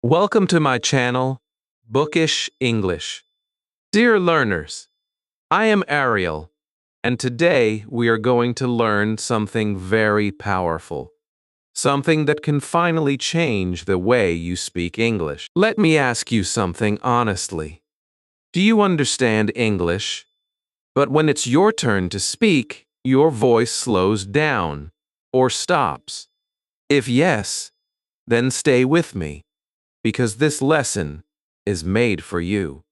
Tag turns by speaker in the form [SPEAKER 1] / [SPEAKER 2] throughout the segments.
[SPEAKER 1] Welcome to my channel, Bookish English. Dear learners, I am Ariel, and today we are going to learn something very powerful, something that can finally change the way you speak English. Let me ask you something honestly. Do you understand English? But when it's your turn to speak, your voice slows down or stops. If yes, then stay with me, because this lesson is made for you.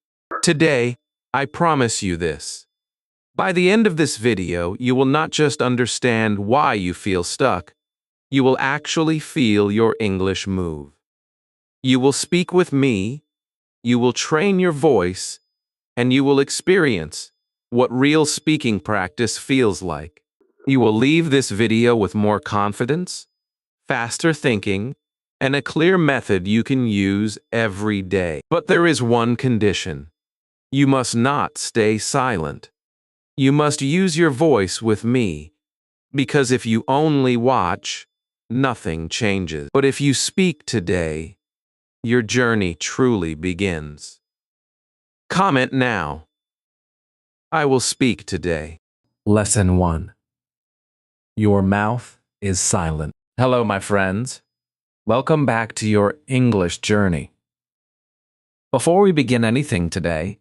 [SPEAKER 1] Today, I promise you this. By the end of this video, you will not just understand why you feel stuck, you will actually feel your English move. You will speak with me, you will train your voice, and you will experience what real speaking practice feels like. You will leave this video with more confidence, faster thinking, and a clear method you can use every day. But there is one condition. You must not stay silent. You must use your voice with me, because if you only watch, nothing changes. But if you speak today, your journey truly begins. Comment now. I will speak today.
[SPEAKER 2] Lesson 1. Your mouth is silent. Hello, my friends. Welcome back to your English journey. Before we begin anything today,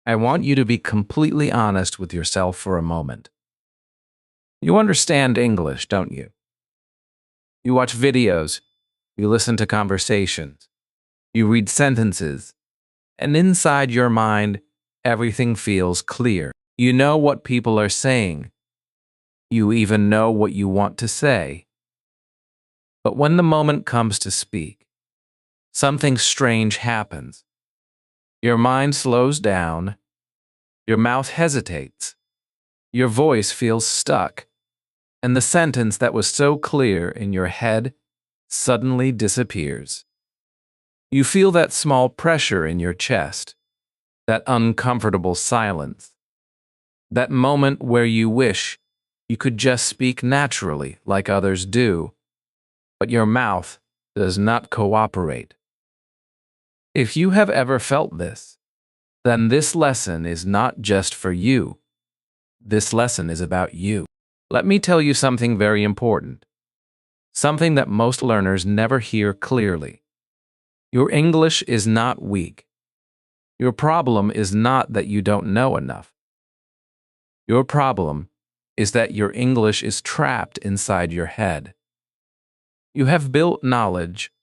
[SPEAKER 2] I want you to be completely honest with yourself for a moment. You understand English, don't you? You watch videos, you listen to conversations, you read sentences, and inside your mind, everything feels clear. You know what people are saying. You even know what you want to say. But when the moment comes to speak, something strange happens. Your mind slows down, your mouth hesitates, your voice feels stuck, and the sentence that was so clear in your head suddenly disappears. You feel that small pressure in your chest, that uncomfortable silence, that moment where you wish you could just speak naturally like others do, but your mouth does not cooperate. If you have ever felt this, then this lesson is not just for you. This lesson is about you. Let me tell you something very important, something that most learners never hear clearly. Your English is not weak. Your problem is not that you don't know enough. Your problem is that your English is trapped inside your head. You have built knowledge,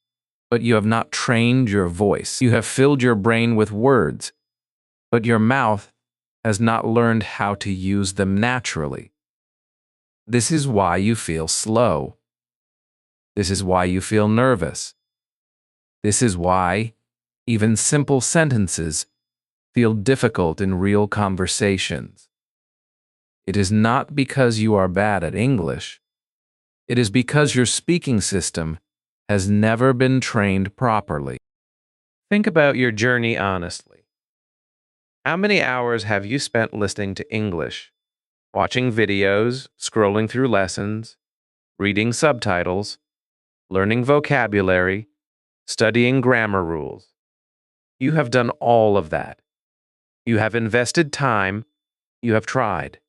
[SPEAKER 2] but you have not trained your voice. You have filled your brain with words, but your mouth has not learned how to use them naturally. This is why you feel slow. This is why you feel nervous. This is why even simple sentences feel difficult in real conversations. It is not because you are bad at English. It is because your speaking system has never been trained properly.
[SPEAKER 1] Think about your journey honestly. How many hours have you spent listening to English, watching videos, scrolling through lessons, reading subtitles, learning vocabulary, studying grammar rules? You have done all of that. You have invested time. You have tried.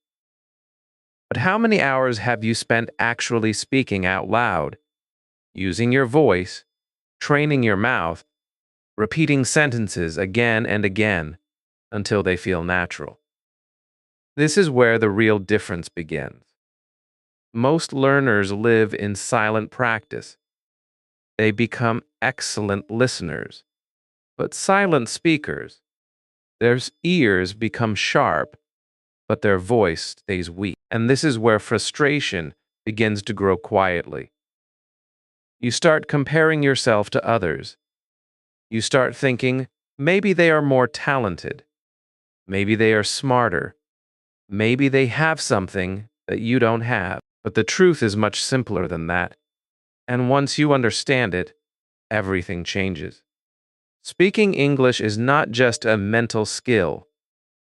[SPEAKER 1] But how many hours have you spent actually speaking out loud, using your voice, training your mouth, repeating sentences again and again until they feel natural? This is where the real difference begins. Most learners live in silent practice. They become excellent listeners, but silent speakers. Their ears become sharp, but their voice stays weak. And this is where frustration begins to grow quietly. You start comparing yourself to others. You start thinking, maybe they are more talented. Maybe they are smarter. Maybe they have something that you don't have. But the truth is much simpler than that. And once you understand it, everything changes. Speaking English is not just a mental skill.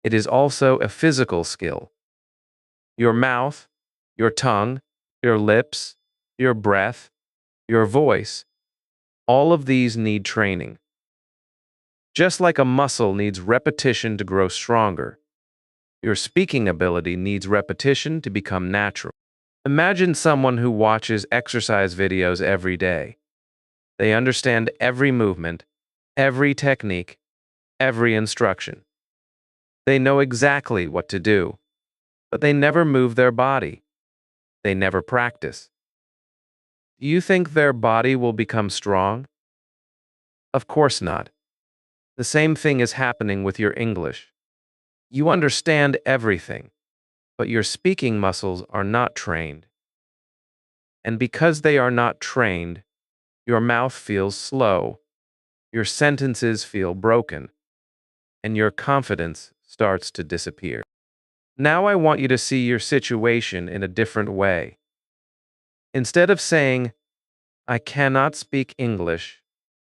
[SPEAKER 1] It is also a physical skill. Your mouth, your tongue, your lips, your breath, your voice, all of these need training. Just like a muscle needs repetition to grow stronger, your speaking ability needs repetition to become natural. Imagine someone who watches exercise videos every day. They understand every movement, every technique, every instruction. They know exactly what to do, but they never move their body. They never practice. Do you think their body will become strong? Of course not. The same thing is happening with your English. You understand everything, but your speaking muscles are not trained. And because they are not trained, your mouth feels slow, your sentences feel broken, and your confidence starts to disappear. Now I want you to see your situation in a different way. Instead of saying, I cannot speak English,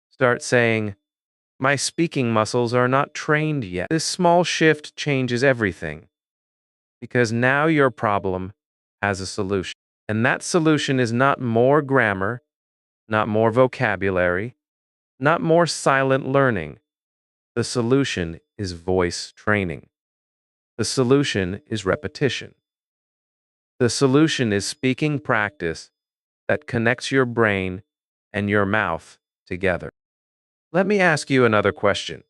[SPEAKER 1] start saying, my speaking muscles are not trained yet. This small shift changes everything because now your problem has a solution. And that solution is not more grammar, not more vocabulary, not more silent learning. The solution is voice training. The solution is repetition. The solution is speaking practice that connects your brain and your mouth together. Let me ask you another question.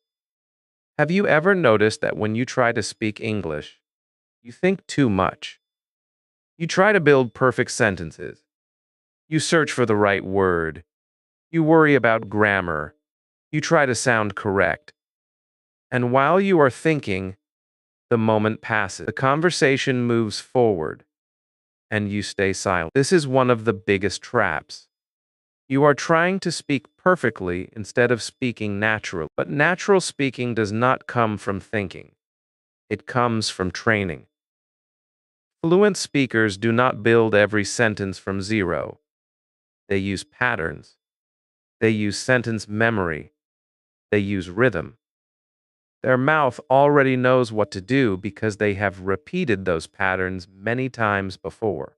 [SPEAKER 1] Have you ever noticed that when you try to speak English, you think too much? You try to build perfect sentences. You search for the right word. You worry about grammar. You try to sound correct. And while you are thinking, the moment passes. The conversation moves forward, and you stay silent. This is one of the biggest traps. You are trying to speak perfectly instead of speaking naturally. But natural speaking does not come from thinking. It comes from training. Fluent speakers do not build every sentence from zero. They use patterns. They use sentence memory. They use rhythm. Their mouth already knows what to do because they have repeated those patterns many times before.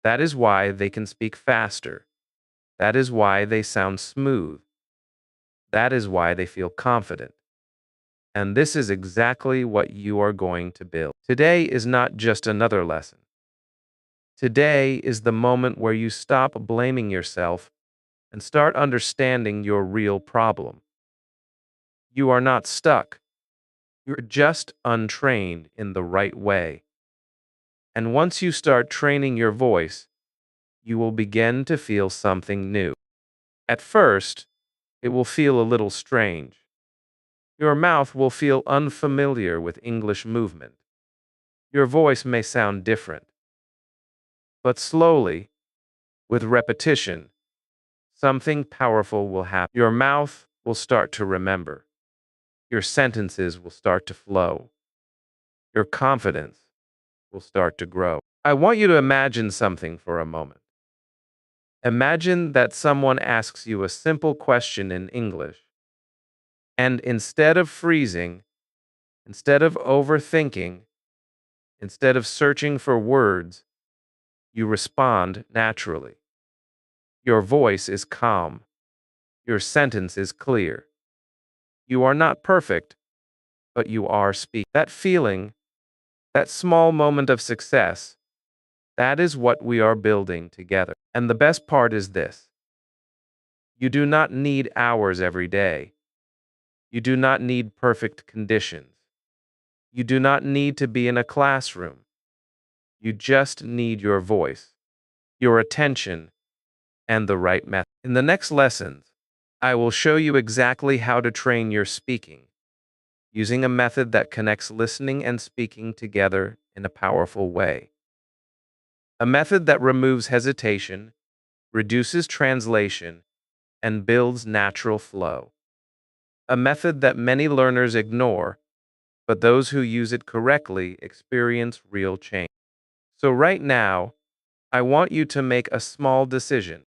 [SPEAKER 1] That is why they can speak faster. That is why they sound smooth. That is why they feel confident. And this is exactly what you are going to build. Today is not just another lesson. Today is the moment where you stop blaming yourself and start understanding your real problem. You are not stuck. You're just untrained in the right way. And once you start training your voice, you will begin to feel something new. At first, it will feel a little strange. Your mouth will feel unfamiliar with English movement. Your voice may sound different. But slowly, with repetition, something powerful will happen. Your mouth will start to remember. Your sentences will start to flow. Your confidence will start to grow. I want you to imagine something for a moment. Imagine that someone asks you a simple question in English, and instead of freezing, instead of overthinking, instead of searching for words, you respond naturally. Your voice is calm. Your sentence is clear. You are not perfect, but you are speaking. That feeling, that small moment of success, that is what we are building together. And the best part is this. You do not need hours every day. You do not need perfect conditions. You do not need to be in a classroom. You just need your voice, your attention, and the right method. In the next lessons, I will show you exactly how to train your speaking using a method that connects listening and speaking together in a powerful way. A method that removes hesitation, reduces translation, and builds natural flow. A method that many learners ignore, but those who use it correctly experience real change. So right now, I want you to make a small decision.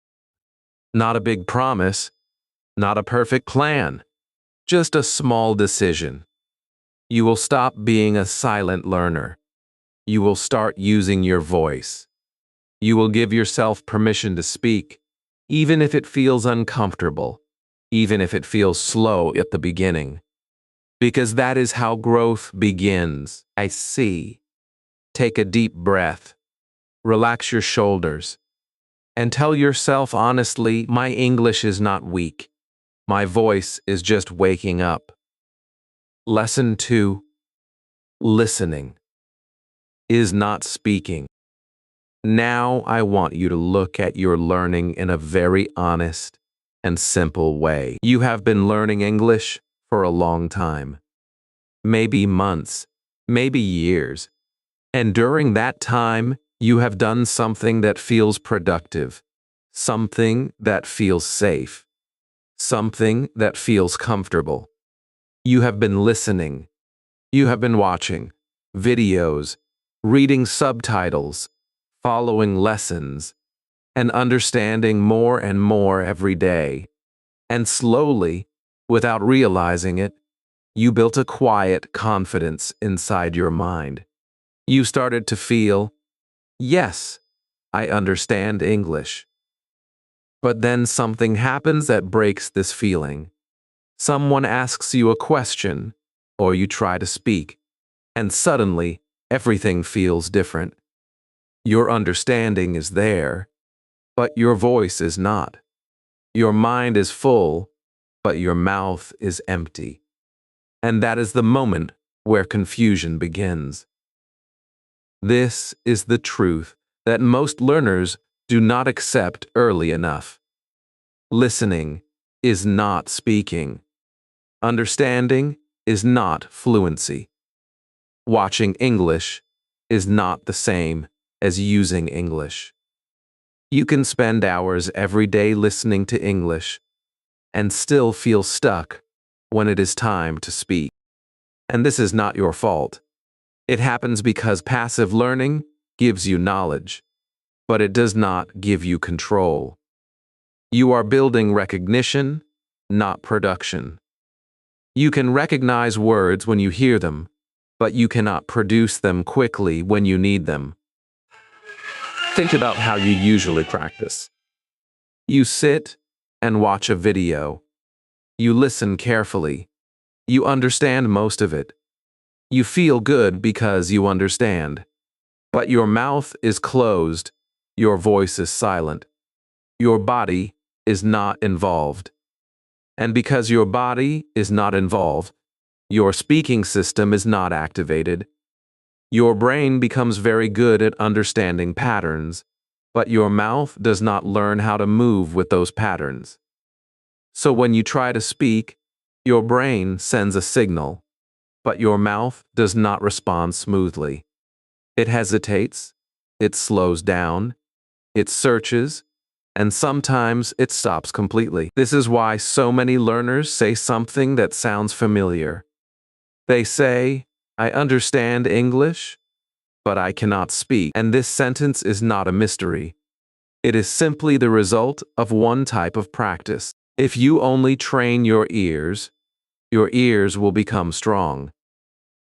[SPEAKER 2] Not a big promise, not a perfect plan, just a small decision. You will stop being a silent learner. You will start using your voice. You will give yourself permission to speak, even if it feels uncomfortable. even if it feels slow at the beginning. Because that is how growth begins. I see. Take a deep breath. Relax your shoulders. And tell yourself honestly, my English is not weak. My voice is just waking up. Lesson 2. Listening is not speaking. Now I want you to look at your learning in a very honest and simple way. You have been learning English for a long time. Maybe months, maybe years. And during that time, you have done something that feels productive, something that feels safe, something that feels comfortable. You have been listening. You have been watching videos, reading subtitles, following lessons, and understanding more and more every day. And slowly, without realizing it, you built a quiet confidence inside your mind. You started to feel, yes, I understand English. But then something happens that breaks this feeling. Someone asks you a question, or you try to speak, and suddenly everything feels different. Your understanding is there, but your voice is not. Your mind is full, but your mouth is empty. And that is the moment where confusion begins. This is the truth that most learners do not accept early enough. Listening is not speaking. Understanding is not fluency. Watching English is not the same as using English. You can spend hours every day listening to English and still feel stuck when it is time to speak. And this is not your fault. It happens because passive learning gives you knowledge, but it does not give you control. You are building recognition, not production. You can recognize words when you hear them, but you cannot produce them quickly when you need them. Think about how you usually practice. You sit and watch a video. You listen carefully. You understand most of it. You feel good because you understand. But your mouth is closed. Your voice is silent. Your body is not involved. And because your body is not involved, your speaking system is not activated. Your brain becomes very good at understanding patterns, but your mouth does not learn how to move with those patterns. So when you try to speak, your brain sends a signal, but your mouth does not respond smoothly. It hesitates, it slows down, it searches, and sometimes it stops completely. This is why so many learners say something that sounds familiar. They say, I understand English, but I cannot speak. And this sentence is not a mystery. It is simply the result of one type of practice. If you only train your ears will become strong.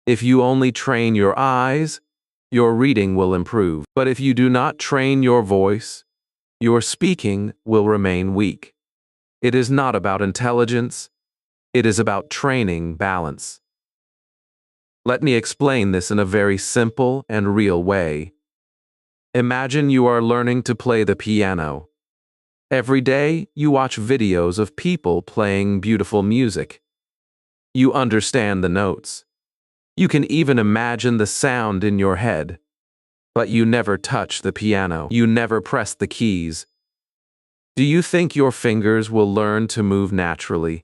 [SPEAKER 2] If you only train your eyes, your reading will improve. But if you do not train your voice, your speaking will remain weak. It is not about intelligence. It is about training balance. Let me explain this in a very simple and real way. Imagine you are learning to play the piano. Every day, you watch videos of people playing beautiful music. You understand the notes. You can even imagine the sound in your head. But you never touch the piano. You never press the keys. Do you think your fingers will learn to move naturally?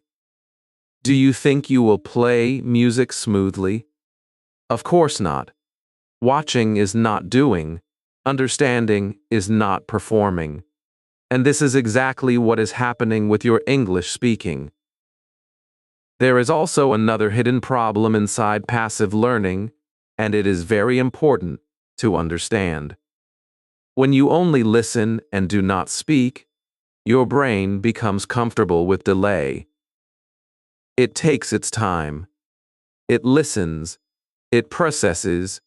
[SPEAKER 2] Do you think you will play music smoothly? Of course not. Watching is not doing. Understanding is not performing. And this is exactly what is happening with your English speaking. There is also another hidden problem inside passive learning, and it is very important to understand. When you only listen and do not speak, your brain becomes comfortable with delay. It takes its time. It listens. It processes.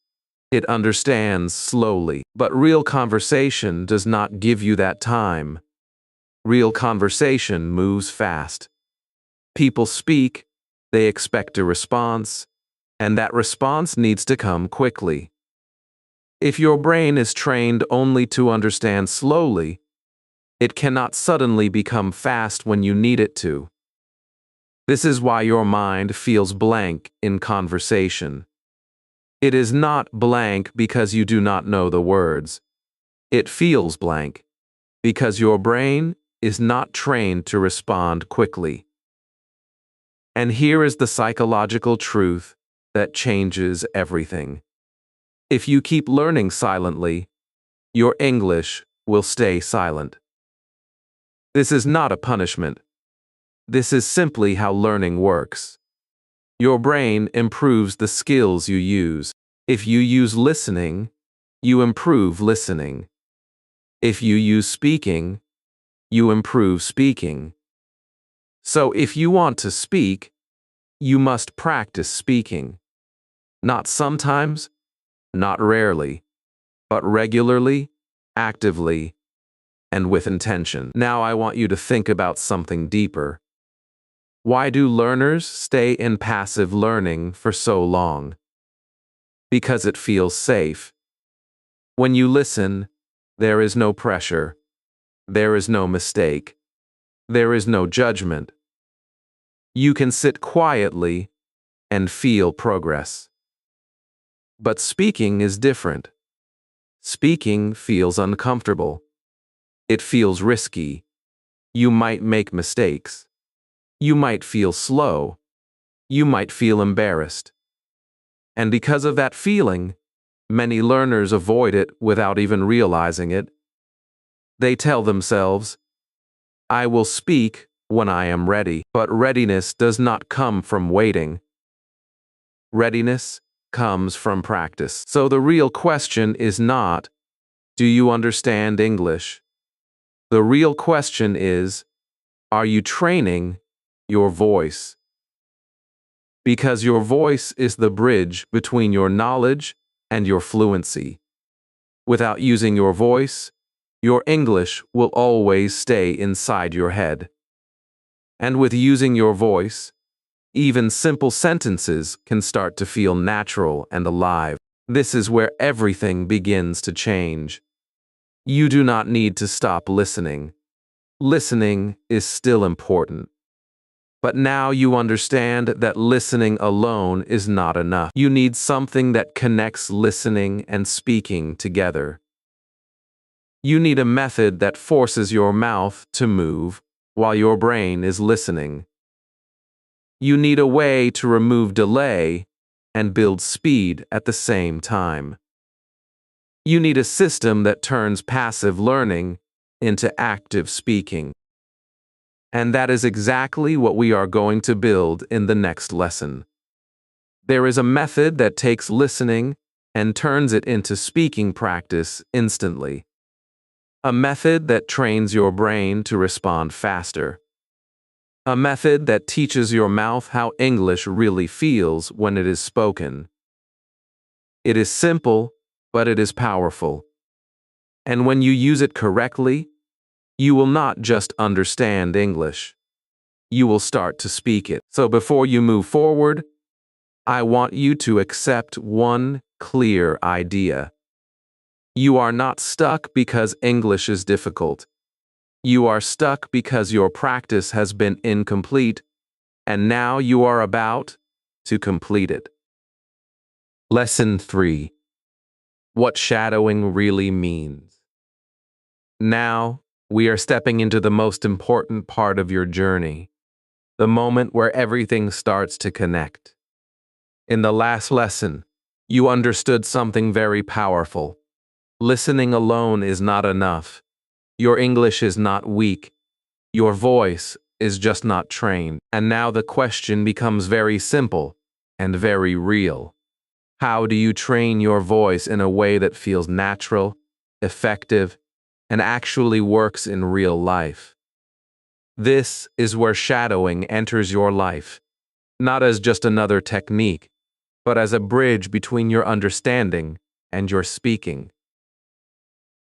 [SPEAKER 2] It understands slowly. But real conversation does not give you that time. Real conversation moves fast.
[SPEAKER 1] People speak, they expect a response, and that response needs to come quickly. If your brain is trained only to understand slowly, it cannot suddenly become fast when you need it to. This is why your mind feels blank in conversation. It is not blank because you do not know the words. It feels blank because your brain is not trained to respond quickly. And here is the psychological truth that changes everything. If you keep learning silently, your English will stay silent. This is not a punishment. This is simply how learning works. Your brain improves the skills you use. If you use listening, you improve listening. If you use speaking, you improve speaking. So if you want to speak, you must practice speaking. Not sometimes, not rarely, but regularly, actively, and with intention. Now I want you to think about something deeper. Why do learners stay in passive learning for so long? Because it feels safe. When you listen, there is no pressure. There is no mistake. There is no judgment. You can sit quietly and feel progress. But speaking is different. Speaking feels uncomfortable. It feels risky. You might make mistakes. You might feel slow. You might feel embarrassed. And because of that feeling, many learners avoid it without even realizing it. They tell themselves, I will speak when I am ready. But readiness does not come from waiting. Readiness comes from practice. So the real question is not, do you understand English? The real question is, are you training your voice? Because your voice is the bridge between your knowledge and your fluency. Without using your voice, your English will always stay inside your head. And with using your voice, even simple sentences can start to feel natural and alive. This is where everything begins to change. You do not need to stop listening. Listening is still important. But now you understand that listening alone is not enough. You need something that connects listening and speaking together. You need a method that forces your mouth to move while your brain is listening. You need a way to remove delay and build speed at the same time. You need a system that turns passive learning into active speaking. And that is exactly what we are going to build in the next lesson. There is a method that takes listening and turns it into speaking practice instantly. A method that trains your brain to respond faster. A method that teaches your mouth how English really feels when it is spoken. It is simple, but it is powerful. And when you use it correctly, you will not just understand English. You will start to speak it. So before you move forward, I want you to accept one clear idea. You are not stuck because English is difficult. You are stuck because your practice has been incomplete, and now you are about to complete it. Lesson 3. What shadowing really means. Now, we are stepping into the most important part of your journey, the moment where everything starts to connect. In the last lesson, you understood something very powerful. Listening alone is not enough. Your English is not weak. Your voice is just not trained. And now the question becomes very simple and very real. How do you train your voice in a way that feels natural, effective, and actually works in real life? This is where shadowing enters your life, not as just another technique, but as a bridge between your understanding and your speaking.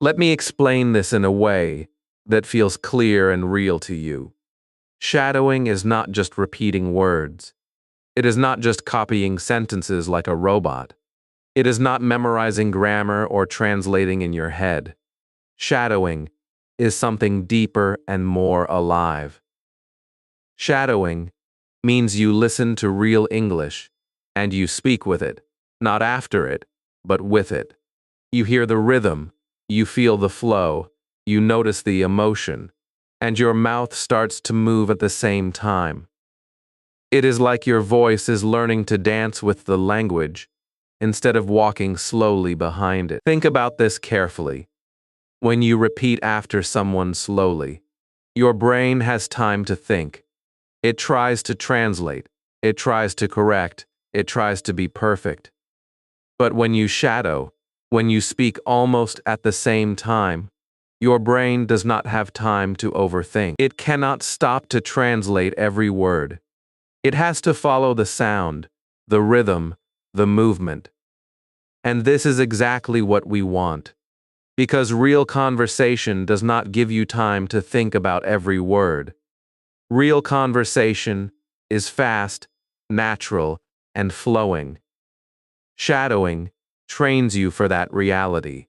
[SPEAKER 1] Let me explain this in a way that feels clear and real to you. Shadowing is not just repeating words. It is not just copying sentences like a robot. It is not memorizing grammar or translating in your head. Shadowing is something deeper and more alive. Shadowing means you listen to real English and you speak with it, not after it, but with it. You hear the rhythm, you feel the flow, you notice the emotion, and your mouth starts to move at the same time. It is like your voice is learning to dance with the language instead of walking slowly behind it. Think about this carefully. When you repeat after someone slowly, your brain has time to think. It tries to translate, it tries to correct, it tries to be perfect. But when you shadow, when you speak almost at the same time, your brain does not have time to overthink. It cannot stop to translate every word. It has to follow the sound, the rhythm, the movement. And this is exactly what we want. Because real conversation does not give you time to think about every word. Real conversation is fast, natural, and flowing. Shadowing trains you for that reality.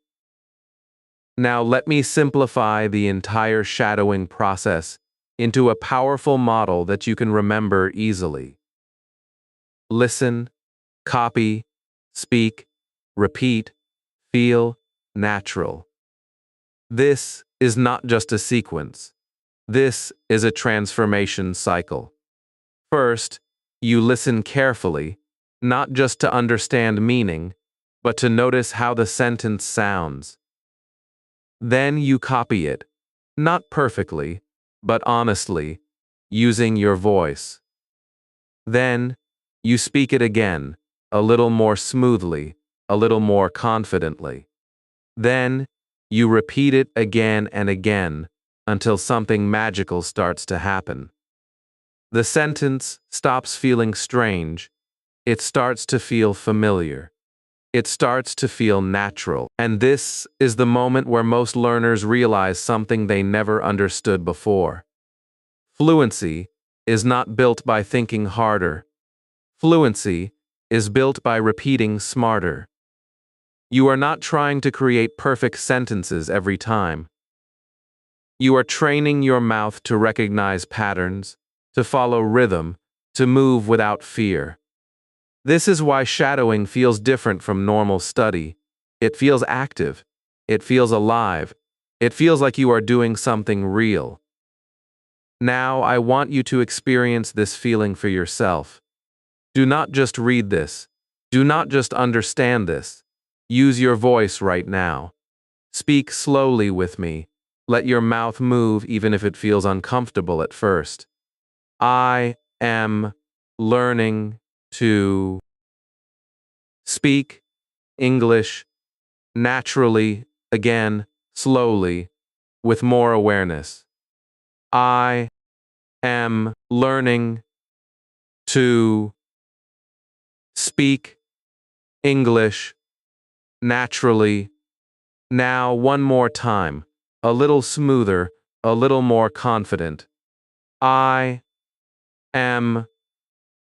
[SPEAKER 1] Now let me simplify the entire shadowing process into a powerful model that you can remember easily. Listen, copy, speak, repeat, feel, natural. This is not just a sequence. This is a transformation cycle. First, you listen carefully, not just to understand meaning, but to notice how the sentence sounds. Then you copy it, not perfectly, but honestly, using your voice. Then, you speak it again, a little more smoothly, a little more confidently. Then, you repeat it again and again until something magical starts to happen. The sentence stops feeling strange. It starts to feel familiar. It starts to feel natural. And this is the moment where most learners realize something they never understood before. Fluency is not built by thinking harder. Fluency is built by repeating smarter. You are not trying to create perfect sentences every time. You are training your mouth to recognize patterns, to follow rhythm, to move without fear. This is why shadowing feels different from normal study. It feels active. It feels alive. It feels like you are doing something real. Now I want you to experience this feeling for yourself. Do not just read this. Do not just understand this. Use your voice right now. Speak slowly with me. Let your mouth move even if it feels uncomfortable at first. I am learning to speak English naturally, again, slowly, with more awareness. I am learning to speak English naturally. Now, one more time, a little smoother, a little more confident. I am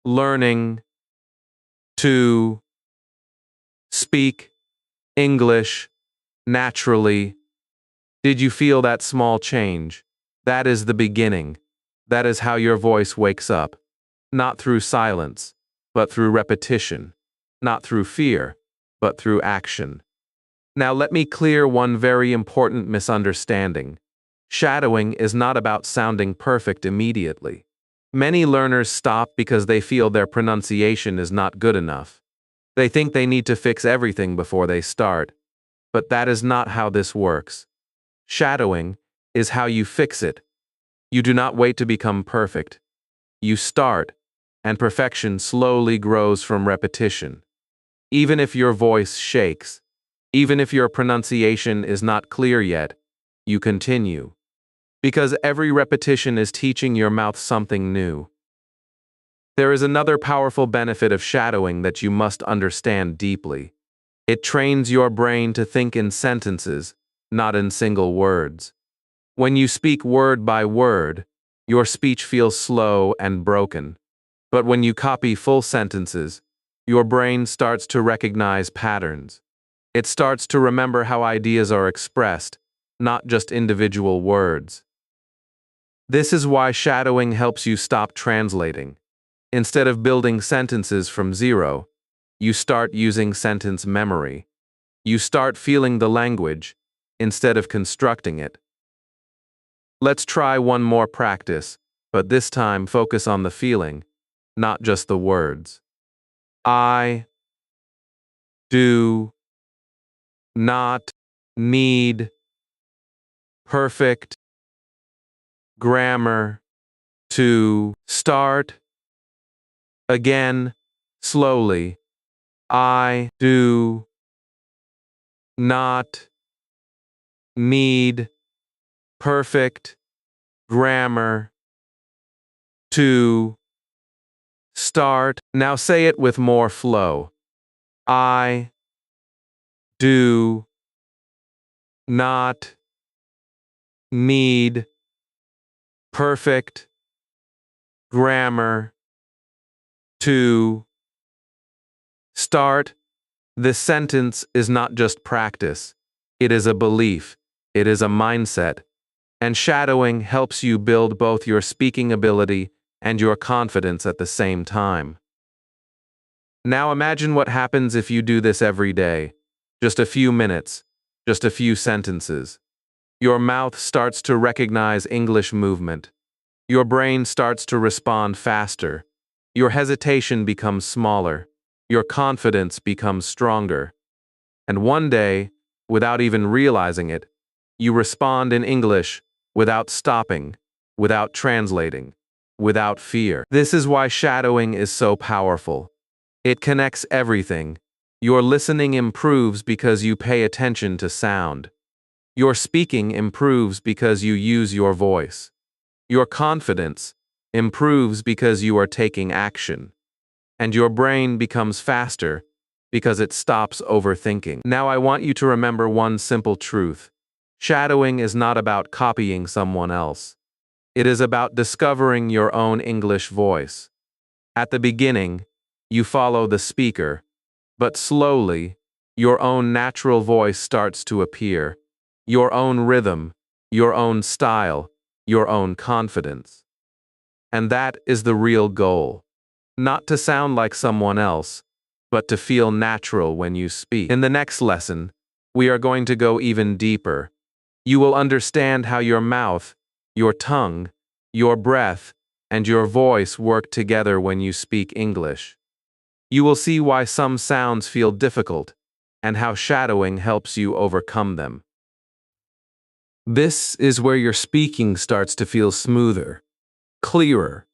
[SPEAKER 1] learning to speak English naturally. Did you feel that small change? That is the beginning. That is how your voice wakes up. Not through silence, but through repetition. Not through fear, but through action. Now let me clear one very important misunderstanding. Shadowing is not about sounding perfect immediately. Many learners stop because they feel their pronunciation is not good enough. They think they need to fix everything before they start. But that is not how this works. Shadowing is how you fix it. You do not wait to become perfect. You start, and perfection slowly grows from repetition. Even if your voice shakes, even if your pronunciation is not clear yet, you continue. Because every repetition is teaching your mouth something new. There is another powerful benefit of shadowing that you must understand deeply. It trains your brain to think in sentences, not in single words. When you speak word by word, your speech feels slow and broken. But when you copy full sentences, your brain starts to recognize patterns. It starts to remember how ideas are expressed, not just individual words. This is why shadowing helps you stop translating. Instead of building sentences from zero, you start using sentence memory. You start feeling the language instead of constructing it. Let's try one more practice, but this time focus on the feeling, not just the words. I do not need perfect grammar to start. Again, slowly. I do not need perfect grammar to start. Now say it with more flow. I do not need perfect grammar to start. This sentence is not just practice. It is a belief. It is a mindset. And shadowing helps you build both your speaking ability and your confidence at the same time. Now imagine what happens if you do this every day. Just a few minutes, just a few sentences. Your mouth starts to recognize English movement. Your brain starts to respond faster. Your hesitation becomes smaller. Your confidence becomes stronger. And one day, without even realizing it, you respond in English without stopping, without translating, without fear. This is why shadowing is so powerful. It connects everything. Your listening improves because you pay attention to sound. Your speaking improves because you use your voice. Your confidence improves because you are taking action. And your brain becomes faster because it stops overthinking. Now I want you to remember one simple truth. Shadowing is not about copying someone else. It is about discovering your own English voice. At the beginning, you follow the speaker, but slowly, your own natural voice starts to appear. Your own rhythm, your own style, your own confidence. And that is the real goal. Not to sound like someone else, but to feel natural when you speak. In the next lesson, we are going to go even deeper. You will understand how your mouth, your tongue, your breath, and your voice work together when you speak English. You will see why some sounds feel difficult and how shadowing helps you overcome them. This is where your speaking starts to feel smoother, clearer,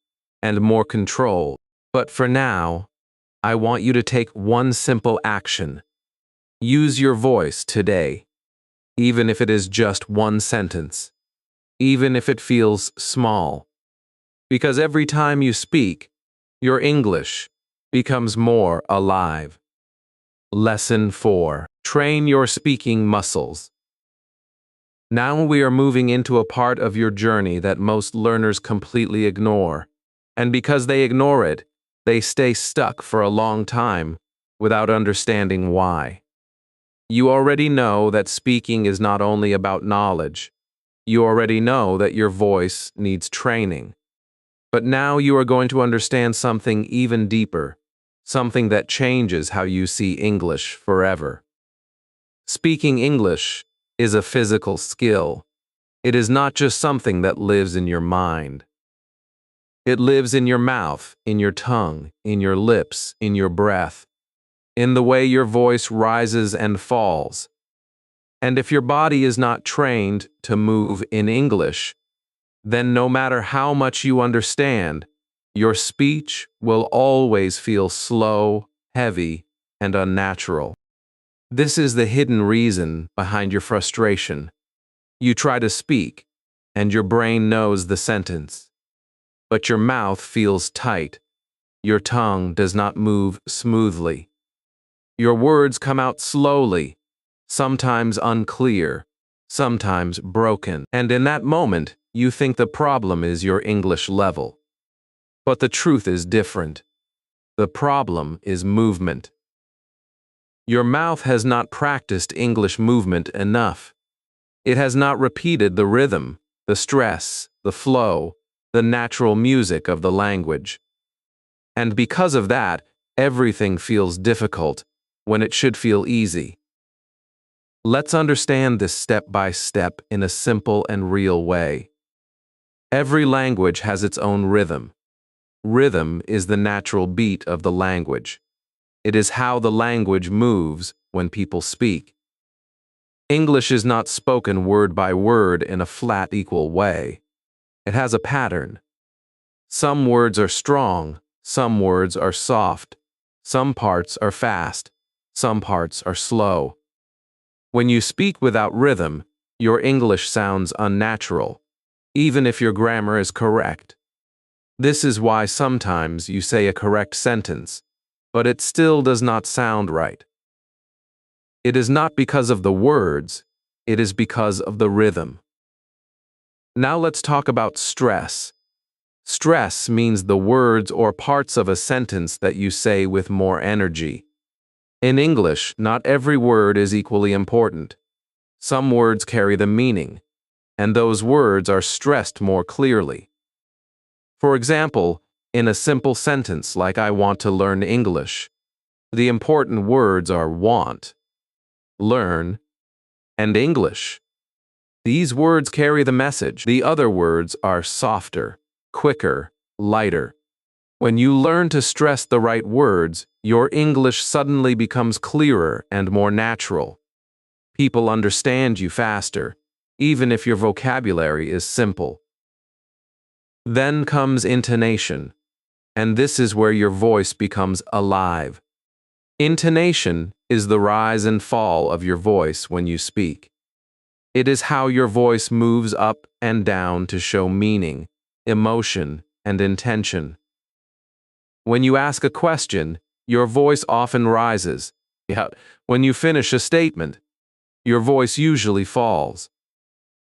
[SPEAKER 1] and more controlled. But for now, I want you to take one simple action. Use your voice today, even if it is just one sentence, even if it feels small. Because every time you speak, your English becomes more alive. Lesson 4. Train your speaking muscles. Now we are moving into a part of your journey that most learners completely ignore. And because they ignore it, they stay stuck for a long time without understanding why. You already know that speaking is not only about knowledge. You already know that your voice needs training. But now you are going to understand something even deeper, something that changes how you see English forever. Speaking English is a physical skill. It is not just something that lives in your mind. It lives in your mouth, in your tongue, in your lips, in your breath, in the way your voice rises and falls. And if your body is not trained to move in English, then no matter how much you understand, your speech will always feel slow, heavy, and unnatural. This is the hidden reason behind your frustration. You try to speak, and your brain knows the sentence. But your mouth feels tight. Your tongue does not move smoothly. Your words come out slowly, sometimes unclear, sometimes broken. And in that moment, you think the problem is your English level. But the truth is different. The problem is movement. Your mouth has not practiced English movement enough. It has not repeated the rhythm, the stress, the flow, the natural music of the language. And because of that, everything feels difficult when it should feel easy. Let's understand this step by step in a simple and real way. Every language has its own rhythm. Rhythm is the natural beat of the language. It is how the language moves when people speak. English is not spoken word by word in a flat, equal way. It has a pattern. Some words are strong, some words are soft, some parts are fast, some parts are slow. When you speak without rhythm, your English sounds unnatural, even if your grammar is correct. This is why sometimes you say a correct sentence, but it still does not sound right. It is not because of the words, it is because of the rhythm. Now let's talk about stress. Stress means the words or parts of a sentence that you say with more energy. In English, not every word is equally important. Some words carry the meaning, and those words are stressed more clearly. For example, in a simple sentence like I want to learn English, the important words are want, learn, and English. These words carry the message. The other words are softer, quicker, lighter. When you learn to stress the right words, your English suddenly becomes clearer and more natural. People understand you faster, even if your vocabulary is simple. Then comes intonation, and this is where your voice becomes alive. Intonation is the rise and fall of your voice when you speak. It is how your voice moves up and down to show meaning, emotion, and intention. When you ask a question, your voice often rises. When you finish a statement, your voice usually falls.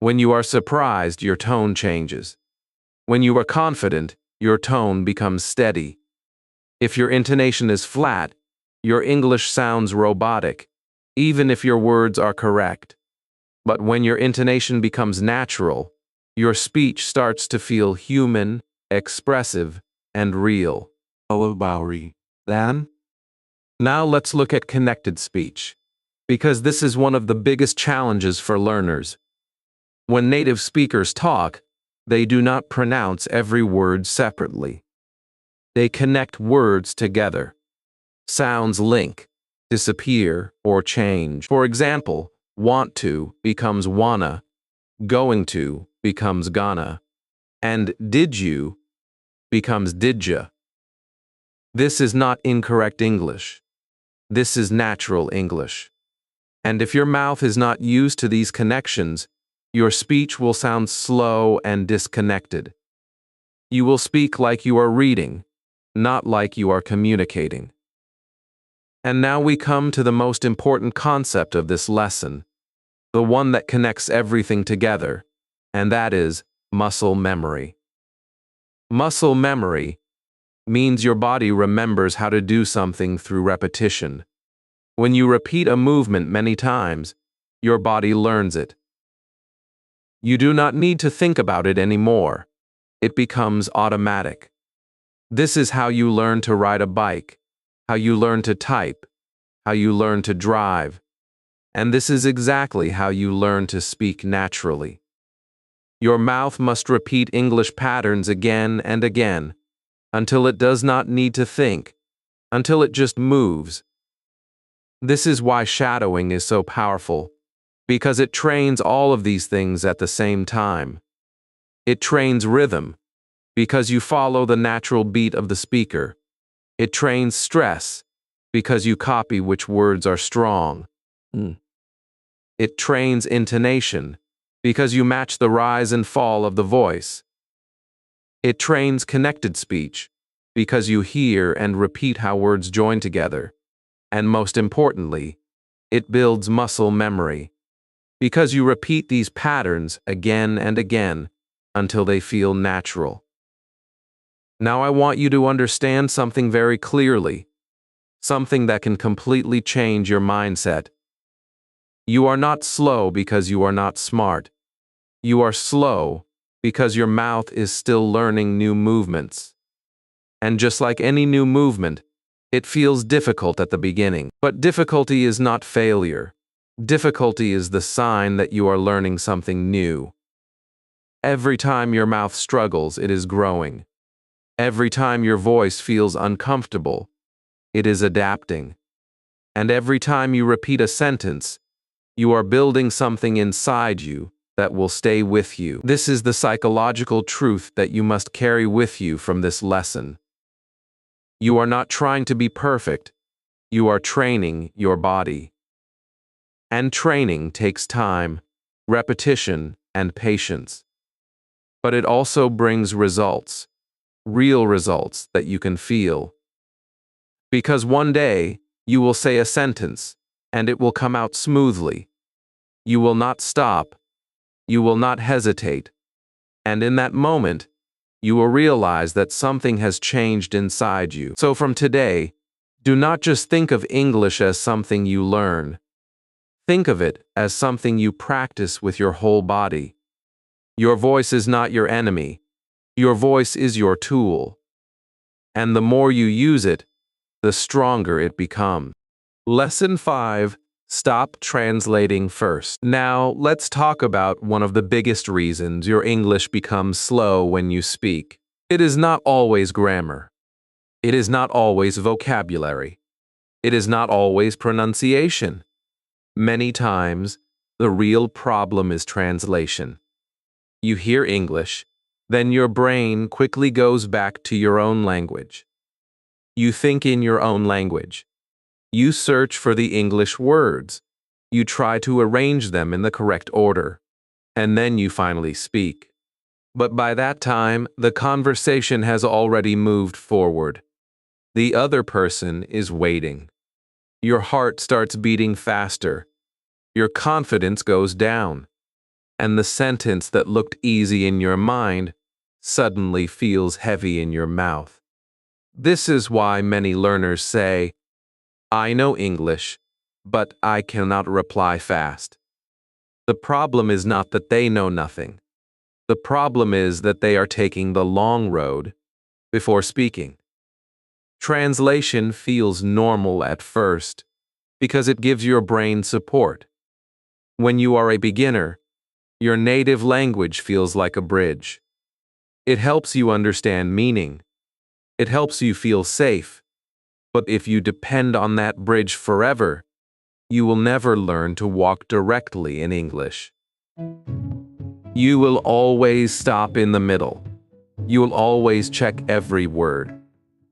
[SPEAKER 1] When you are surprised, your tone changes. When you are confident, your tone becomes steady. If your intonation is flat, your English sounds robotic, even if your words are correct. But when your intonation becomes natural, your speech starts to feel human, expressive, and real. Hello, Bowery. Then? Now let's look at connected speech, because this is one of the biggest challenges for learners. When native speakers talk, they do not pronounce every word separately. They connect words together. Sounds link, disappear, or change. For example, want to becomes wanna, going to becomes gonna, and did you becomes didja. This is not incorrect English. This is natural English. And if your mouth is not used to these connections, your speech will sound slow and disconnected. You will speak like you are reading, not like you are communicating. And now we come to the most important concept of this lesson, the one that connects everything together, and that is muscle memory. Muscle memory means your body remembers how to do something through repetition. When you repeat a movement many times, your body learns it. You do not need to think about it anymore. It becomes automatic. This is how you learn to ride a bike, how you learn to type, how you learn to drive, and this is exactly how you learn to speak naturally. Your mouth must repeat English patterns again and again, until it does not need to think, until it just moves. This is why shadowing is so powerful, because it trains all of these things at the same time. It trains rhythm, because you follow the natural beat of the speaker. It trains stress, because you copy which words are strong. It trains intonation, because you match the rise and fall of the voice. It trains connected speech, because you hear and repeat how words join together. And most importantly, it builds muscle memory, because you repeat these patterns again and again until they feel natural. Now I want you to understand something very clearly, something that can completely change your mindset. You are not slow because you are not smart. You are slow because your mouth is still learning new movements. And just like any new movement, it feels difficult at the beginning. But difficulty is not failure. Difficulty is the sign that you are learning something new. Every time your mouth struggles, it is growing. Every time your voice feels uncomfortable, it is adapting. And every time you repeat a sentence, you are building something inside you that will stay with you. This is the psychological truth that you must carry with you from this lesson. You are not trying to be perfect. You are training your body. And training takes time, repetition, and patience. But it also brings results, real results that you can feel. Because one day, you will say a sentence, and it will come out smoothly. You will not stop. You will not hesitate. And in that moment, you will realize that something has changed inside you. So from today, do not just think of English as something you learn. Think of it as something you practice with your whole body. Your voice is not your enemy. Your voice is your tool. And the more you use it, the stronger it becomes. Lesson 5. Stop translating first. Now, let's talk about one of the biggest reasons your English becomes slow when you speak. It is not always grammar. It is not always vocabulary. It is not always pronunciation. Many times, the real problem is translation. You hear English, then your brain quickly goes back to your own language. You think in your own language. You search for the English words. You try to arrange them in the correct order. And then you finally speak. But by that time, the conversation has already moved forward. The other person is waiting. Your heart starts beating faster. Your confidence goes down. And the sentence that looked easy in your mind suddenly feels heavy in your mouth. This is why many learners say, I know English, but I cannot reply fast. The problem is not that they know nothing. The problem is that they are taking the long road before speaking. Translation feels normal at first because it gives your brain support. When you are a beginner, your native language feels like a bridge. It helps you understand meaning. It helps you feel safe. But if you depend on that bridge forever, you will never learn to walk directly in English. You will always stop in the middle. You will always check every word.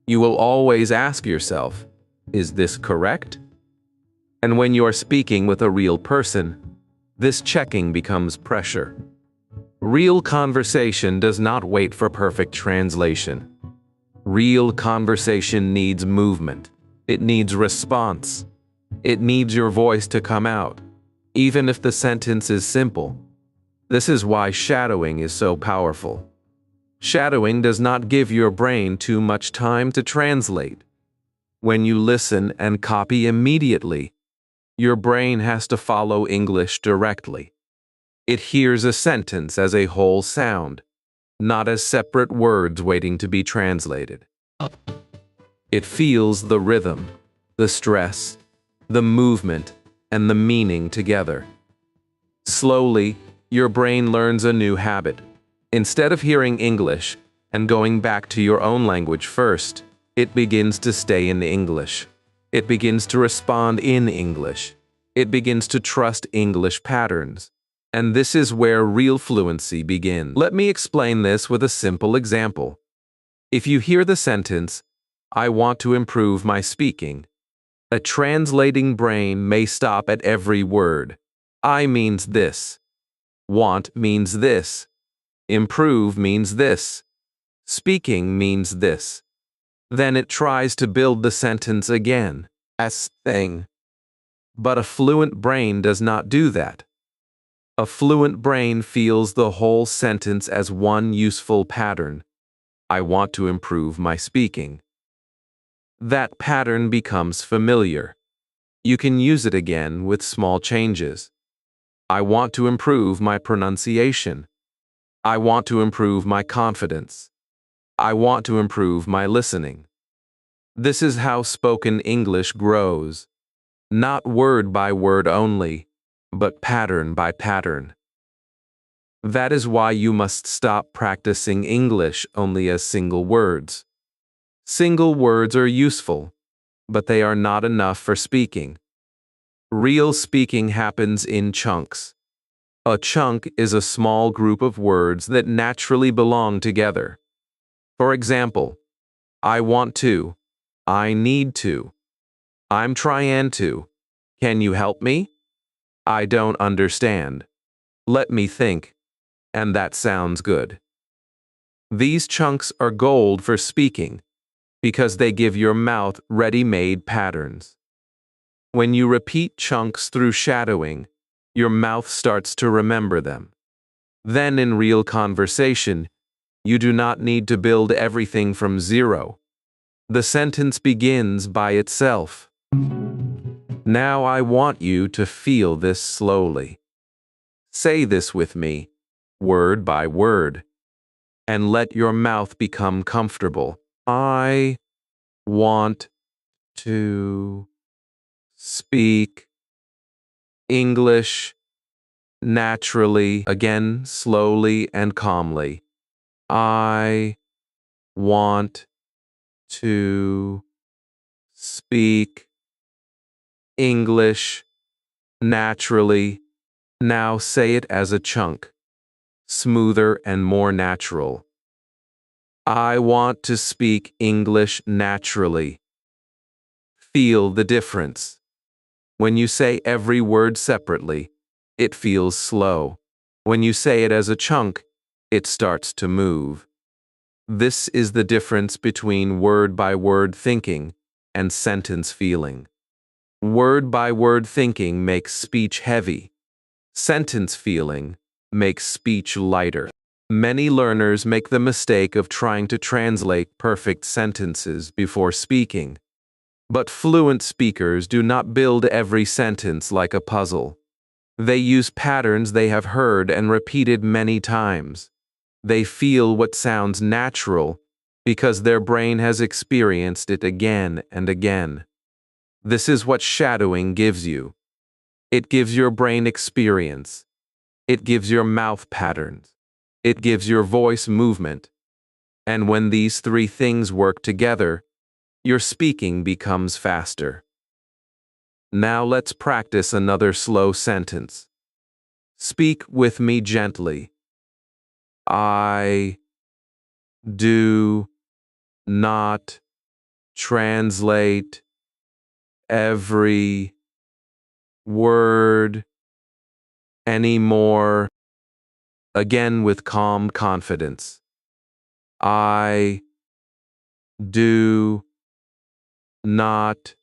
[SPEAKER 1] You will always ask yourself, is this correct? And when you are speaking with a real person, this checking becomes pressure. Real conversation does not wait for perfect translation. Real conversation needs movement. It needs response. It needs your voice to come out, even if the sentence is simple. This is why shadowing is so powerful. Shadowing does not give your brain too much time to translate. When you listen and copy immediately, your brain has to follow English directly. It hears a sentence as a whole sound, not as separate words waiting to be translated. It feels the rhythm, the stress, the movement, and the meaning together. Slowly, your brain learns a new habit. Instead of hearing English and going back to your own language first, it begins to stay in English. It begins to respond in English. It begins to trust English patterns. And this is where real fluency begins. Let me explain this with a simple example. If you hear the sentence, I want to improve my speaking, a translating brain may stop at every word. I means this. Want means this. Improve means this. Speaking means this. Then it tries to build the sentence again, as thing. But a fluent brain does not do that. A fluent brain feels the whole sentence as one useful pattern. I want to improve my speaking. That pattern becomes familiar. You can use it again with small changes. I want to improve my pronunciation. I want to improve my confidence. I want to improve my listening. This is how spoken English grows, not word by word only, but pattern by pattern. That is why you must stop practicing English only as single words. Single words are useful, but they are not enough for speaking. Real speaking happens in chunks. A chunk is a small group of words that naturally belong together. For example, I want to, I need to, I'm trying to, can you help me? I don't understand. Let me think, and that sounds good. These chunks are gold for speaking because they give your mouth ready-made patterns. When you repeat chunks through shadowing, your mouth starts to remember them. Then in real conversation, you do not need to build everything from zero. The sentence begins by itself. Now I want you to feel this slowly. Say this with me, word by word, and let your mouth become comfortable. I want to speak English naturally, again slowly and calmly. I want to speak English naturally. Now say it as a chunk, smoother and more natural. I want to speak English naturally. Feel the difference. When you say every word separately, it feels slow. When you say it as a chunk, it starts to move. This is the difference between word-by-word thinking and sentence feeling. Word-by-word thinking makes speech heavy. Sentence feeling makes speech lighter. Many learners make the mistake of trying to translate perfect sentences before speaking. But fluent speakers do not build every sentence like a puzzle. They use patterns they have heard and repeated many times. They feel what sounds natural because their brain has experienced it again and again. This is what shadowing gives you. It gives your brain experience. It gives your mouth patterns. It gives your voice movement. And when these three things work together, your speaking becomes faster. Now let's practice another slow sentence. Speak with me gently. I do not translate every word anymore. Again with calm confidence. I do not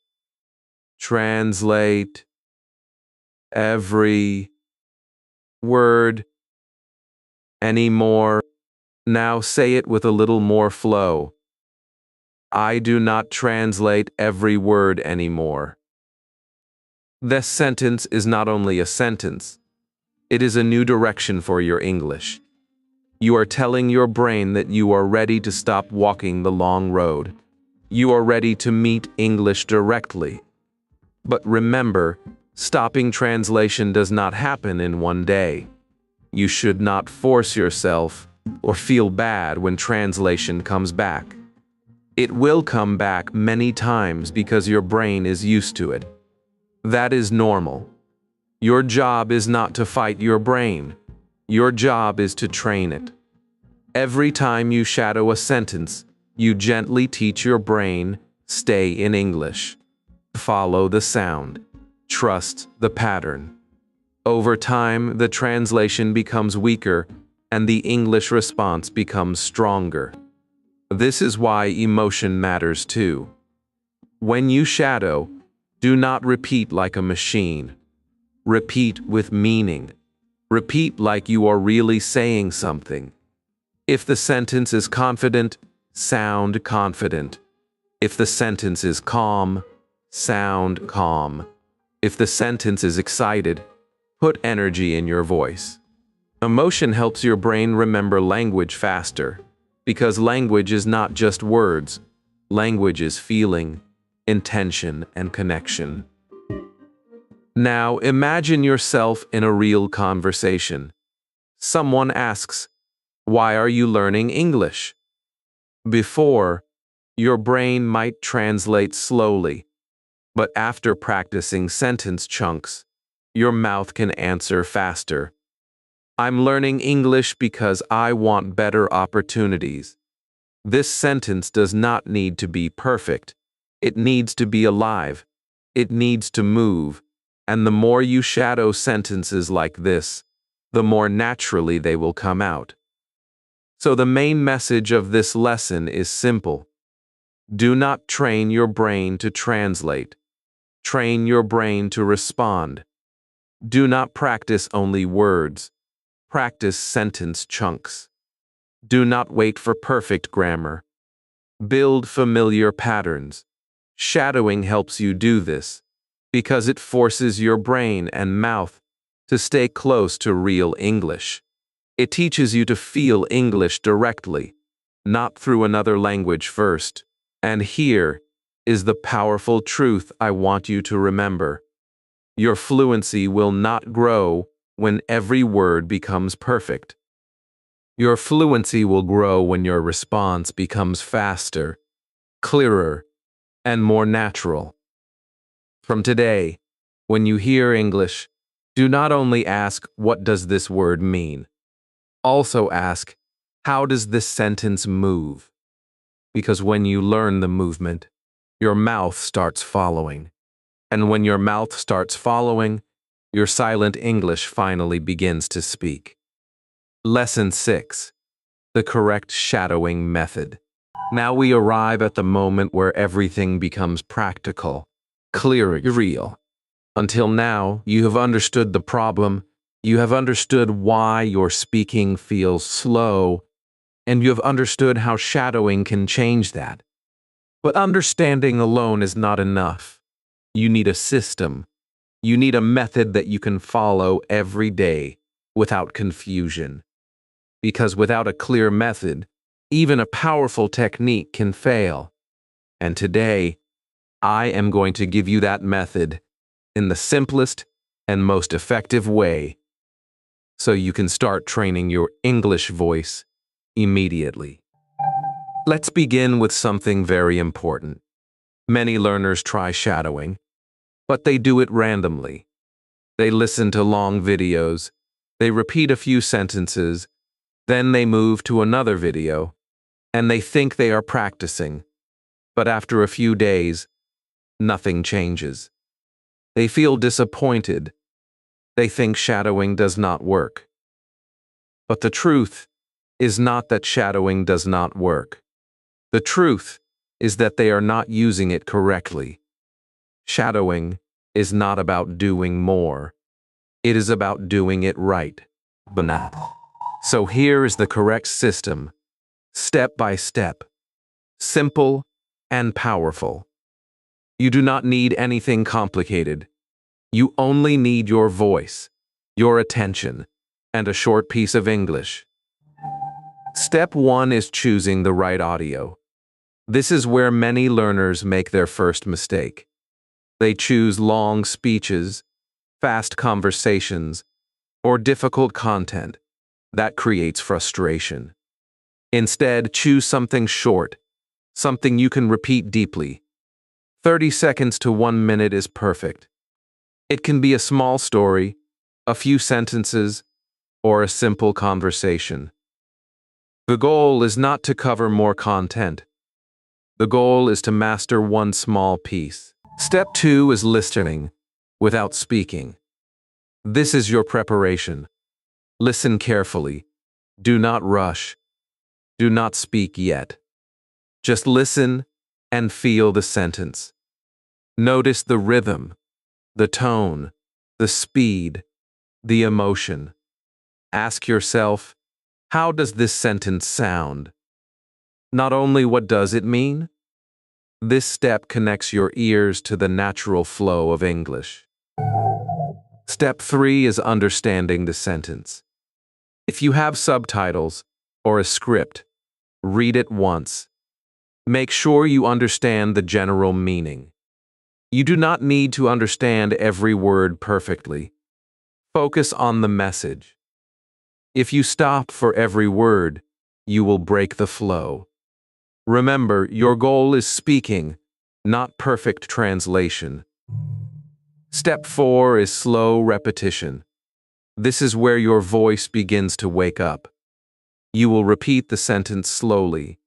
[SPEAKER 1] translate every word anymore. Now say it with a little more flow. I do not translate every word anymore. This sentence is not only a sentence, it is a new direction for your English. You are telling your brain that you are ready to stop walking the long road. You are ready to meet English directly. But remember, stopping translation does not happen in one day. You should not force yourself or feel bad when translation comes back. It will come back many times because your brain is used to it. That is normal. Your job is not to fight your brain. Your job is to train it. Every time you shadow a sentence, you gently teach your brain, stay in English. Follow the sound. Trust the pattern. Over time, the translation becomes weaker and the English response becomes stronger. This is why emotion matters too. When you shadow, do not repeat like a machine. Repeat with meaning. Repeat like you are really saying something. If the sentence is confident, sound confident. If the sentence is calm, sound calm. If the sentence is excited, put energy in your voice. Emotion helps your brain remember language faster, because language is not just words. Language is feeling, intention, and connection. Now imagine yourself in a real conversation. Someone asks, "Why are you learning English?" Before, your brain might translate slowly, but after practicing sentence chunks, your mouth can answer faster. "I'm learning English because I want better opportunities." This sentence does not need to be perfect. It needs to be alive. It needs to move. And the more you shadow sentences like this, the more naturally they will come out. So the main message of this lesson is simple. Do not train your brain to translate. Train your brain to respond. Do not practice only words. Practice sentence chunks. Do not wait for perfect grammar. Build familiar patterns. Shadowing helps you do this because it forces your brain and mouth to stay close to real English. It teaches you to feel English directly, not through another language first. And here is the powerful truth I want you to remember. Your fluency will not grow when every word becomes perfect. Your fluency will grow when your response becomes faster, clearer, and more natural. From today, when you hear English, do not only ask, "What does this word mean?" Also ask, "How does this sentence move?" Because when you learn the movement, your mouth starts following. And when your mouth starts following, your silent English finally begins to speak. Lesson 6. The correct shadowing method. Now we arrive at the moment where everything becomes practical, clear, real. Until now, you have understood the problem, you have understood why your speaking feels slow, and you have understood how shadowing can change that. But understanding alone is not enough. You need a system. You need a method that you can follow every day without confusion. Because without a clear method, even a powerful technique can fail. And today, I am going to give you that method in the simplest and most effective way so you can start training your English voice immediately. Let's begin with something very important. Many learners try shadowing, but they do it randomly. They listen to long videos, they repeat a few sentences, then they move to another video, and they think they are practicing. But after a few days, nothing changes. They feel disappointed. They think shadowing does not work. But the truth is not that shadowing does not work. The truth is that they are not using it correctly. Shadowing is not about doing more. It is about doing it right. So here is the correct system, step by step, simple and powerful. You do not need anything complicated. You only need your voice, your attention, and a short piece of English. Step 1 is choosing the right audio. This is where many learners make their first mistake. They choose long speeches, fast conversations, or difficult content. That creates frustration. Instead, choose something short, something you can repeat deeply. 30 seconds to 1 minute is perfect. It can be a small story, a few sentences, or a simple conversation. The goal is not to cover more content. The goal is to master one small piece. Step 2 is listening without speaking. This is your preparation. Listen carefully. Do not rush. Do not speak yet. Just listen and feel the sentence. Notice the rhythm, the tone, the speed, the emotion. Ask yourself, how does this sentence sound? Not only what does it mean? This step connects your ears to the natural flow of English. Step 3 is understanding the sentence. If you have subtitles or a script, read it once. Make sure you understand the general meaning. You do not need to understand every word perfectly. Focus on the message. If you stop for every word, you will break the flow. Remember, your goal is speaking, not perfect translation. Step 4 is slow repetition. This is where your voice begins to wake up. You will repeat the sentence slowly,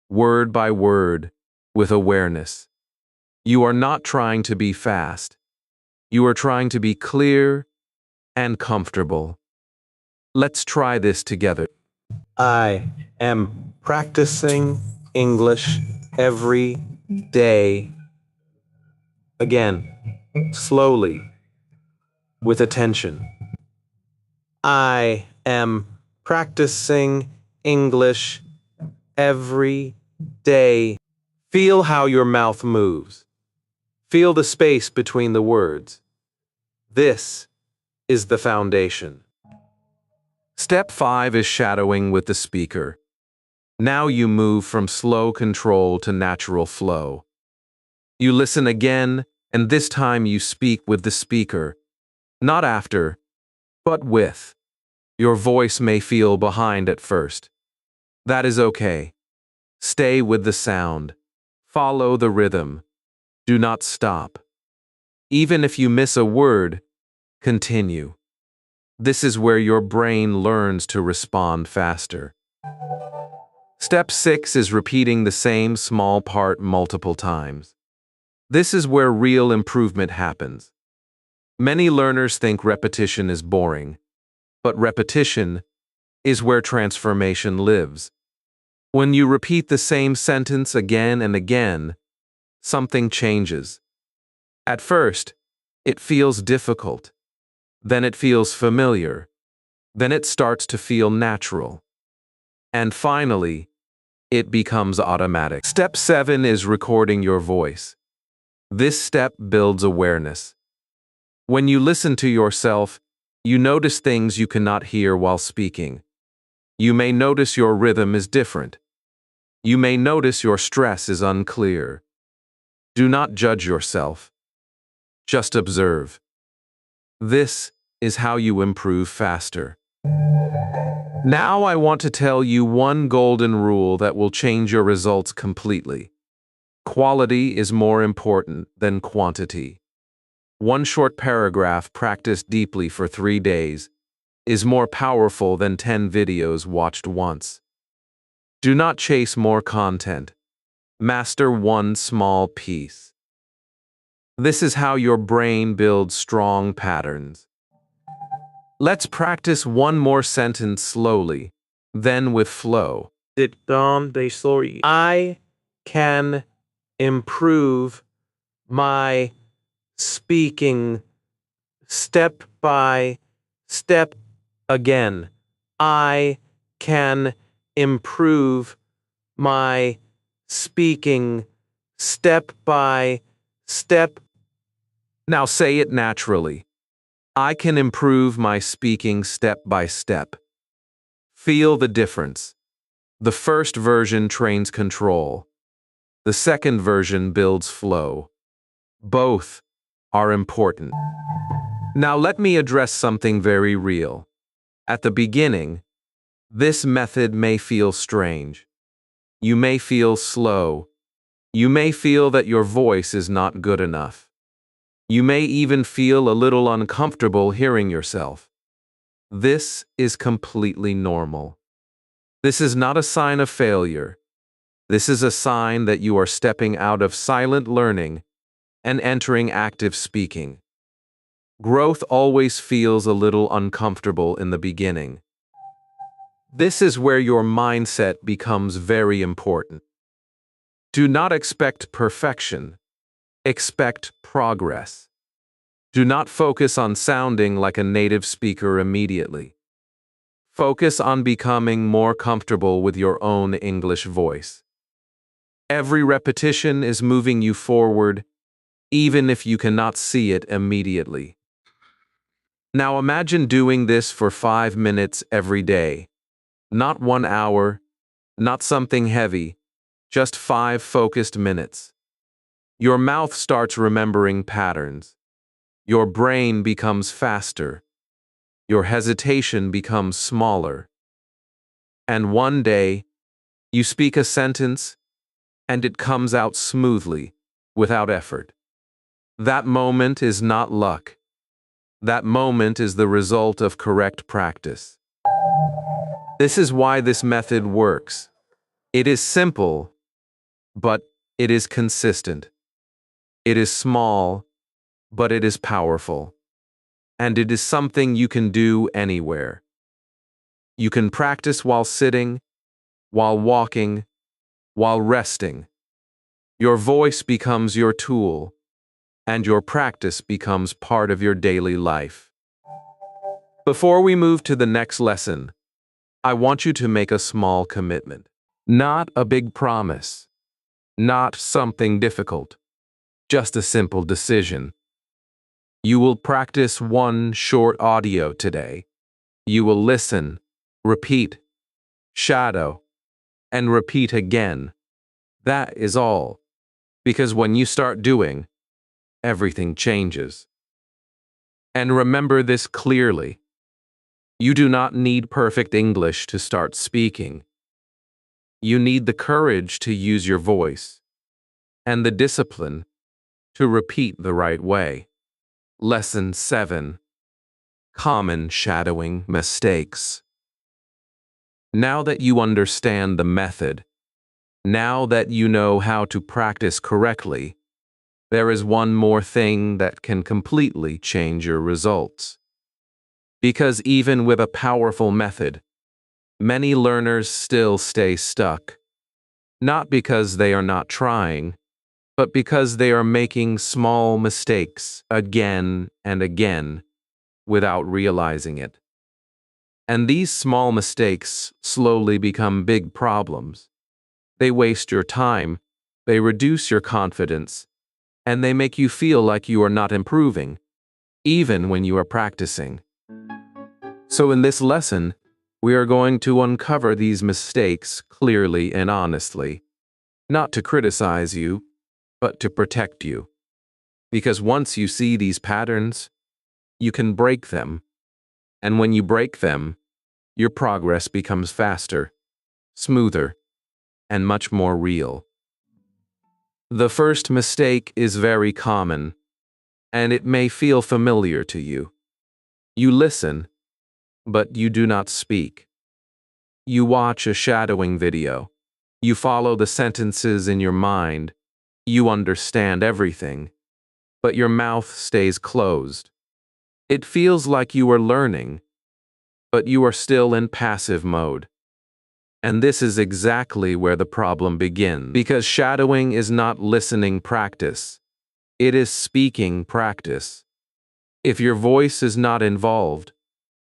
[SPEAKER 1] word by word, with awareness. You are not trying to be fast. You are trying to be clear and comfortable. Let's try this together.
[SPEAKER 3] I am practicing English every day. Again, slowly, with attention. I am practicing English every day. Feel how your mouth moves. Feel the space between the words. This is the foundation.
[SPEAKER 1] Step 5 is shadowing with the speaker. Now you move from slow control to natural flow. You listen again, and this time you speak with the speaker, not after, but with. Your voice may feel behind at first. That is okay. Stay with the sound. Follow the rhythm. Do not stop. Even if you miss a word, continue. This is where your brain learns to respond faster. Step 6 is repeating the same small part multiple times. This is where real improvement happens. Many learners think repetition is boring, but repetition is where transformation lives. When you repeat the same sentence again and again, something changes. At first, it feels difficult. Then it feels familiar. Then it starts to feel natural. And finally, it becomes automatic. Step 7 is recording your voice. This step builds awareness. When you listen to yourself, you notice things you cannot hear while speaking. You may notice your rhythm is different. You may notice your stress is unclear. Do not judge yourself. Just observe. This is how you improve faster. Now I want to tell you one golden rule that will change your results completely. Quality is more important than quantity. One short paragraph practiced deeply for 3 days is more powerful than 10 videos watched once. Do not chase more content. Master one small piece. This is how your brain builds strong patterns. Let's practice one more sentence slowly, then with flow.
[SPEAKER 3] I can improve my speaking step by step. Again, I can improve my speaking step by step.
[SPEAKER 1] Now say it naturally. I can improve my speaking step by step. Feel the difference. The first version trains control. The second version builds flow. Both are important. Now let me address something very real. At the beginning, this method may feel strange. You may feel slow. You may feel that your voice is not good enough. You may even feel a little uncomfortable hearing yourself. This is completely normal. This is not a sign of failure. This is a sign that you are stepping out of silent learning and entering active speaking. Growth always feels a little uncomfortable in the beginning. This is where your mindset becomes very important. Do not expect perfection. Expect progress. Do not focus on sounding like a native speaker immediately. Focus on becoming more comfortable with your own English voice. Every repetition is moving you forward, even if you cannot see it immediately. Now imagine doing this for 5 minutes every day. Not 1 hour, not something heavy, just 5 focused minutes. Your mouth starts remembering patterns. Your brain becomes faster. Your hesitation becomes smaller. And one day, you speak a sentence, and it comes out smoothly, without effort. That moment is not luck. That moment is the result of correct practice. This is why this method works. It is simple, but it is consistent. It is small, but it is powerful. And it is something you can do anywhere. You can practice while sitting, while walking, while resting. Your voice becomes your tool, and your practice becomes part of your daily life. Before we move to the next lesson, I want you to make a small commitment. Not a big promise. Not something difficult. Just a simple decision. You will practice one short audio today. You will listen, repeat, shadow, and repeat again. That is all. Because when you start doing, everything changes. And remember this clearly. You do not need perfect English to start speaking. You need the courage to use your voice and the discipline to repeat the right way. Lesson 7. Common shadowing mistakes. Now that you understand the method, now that you know how to practice correctly, there is one more thing that can completely change your results. Because even with a powerful method, many learners still stay stuck. Not because they are not trying, but because they are making small mistakes again and again without realizing it. And these small mistakes slowly become big problems. They waste your time, they reduce your confidence, and they make you feel like you are not improving, even when you are practicing. So in this lesson, we are going to uncover these mistakes clearly and honestly, not to criticize you, but to protect you. Because once you see these patterns, you can break them. And when you break them, your progress becomes faster, smoother, and much more real. The first mistake is very common, and it may feel familiar to you. You listen, but you do not speak. You watch a shadowing video. You follow the sentences in your mind. You understand everything, but your mouth stays closed. It feels like you are learning, but you are still in passive mode. And this is exactly where the problem begins, because shadowing is not listening practice. It is speaking practice. If your voice is not involved,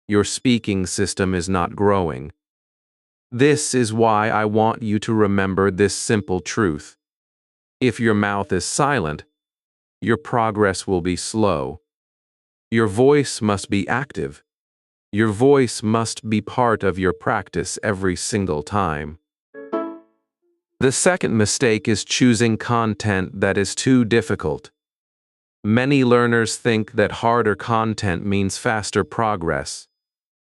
[SPEAKER 1] your speaking system is not growing. This is why I want you to remember this simple truth. If your mouth is silent, your progress will be slow. Your voice must be active. Your voice must be part of your practice every single time. The second mistake is choosing content that is too difficult. Many learners think that harder content means faster progress.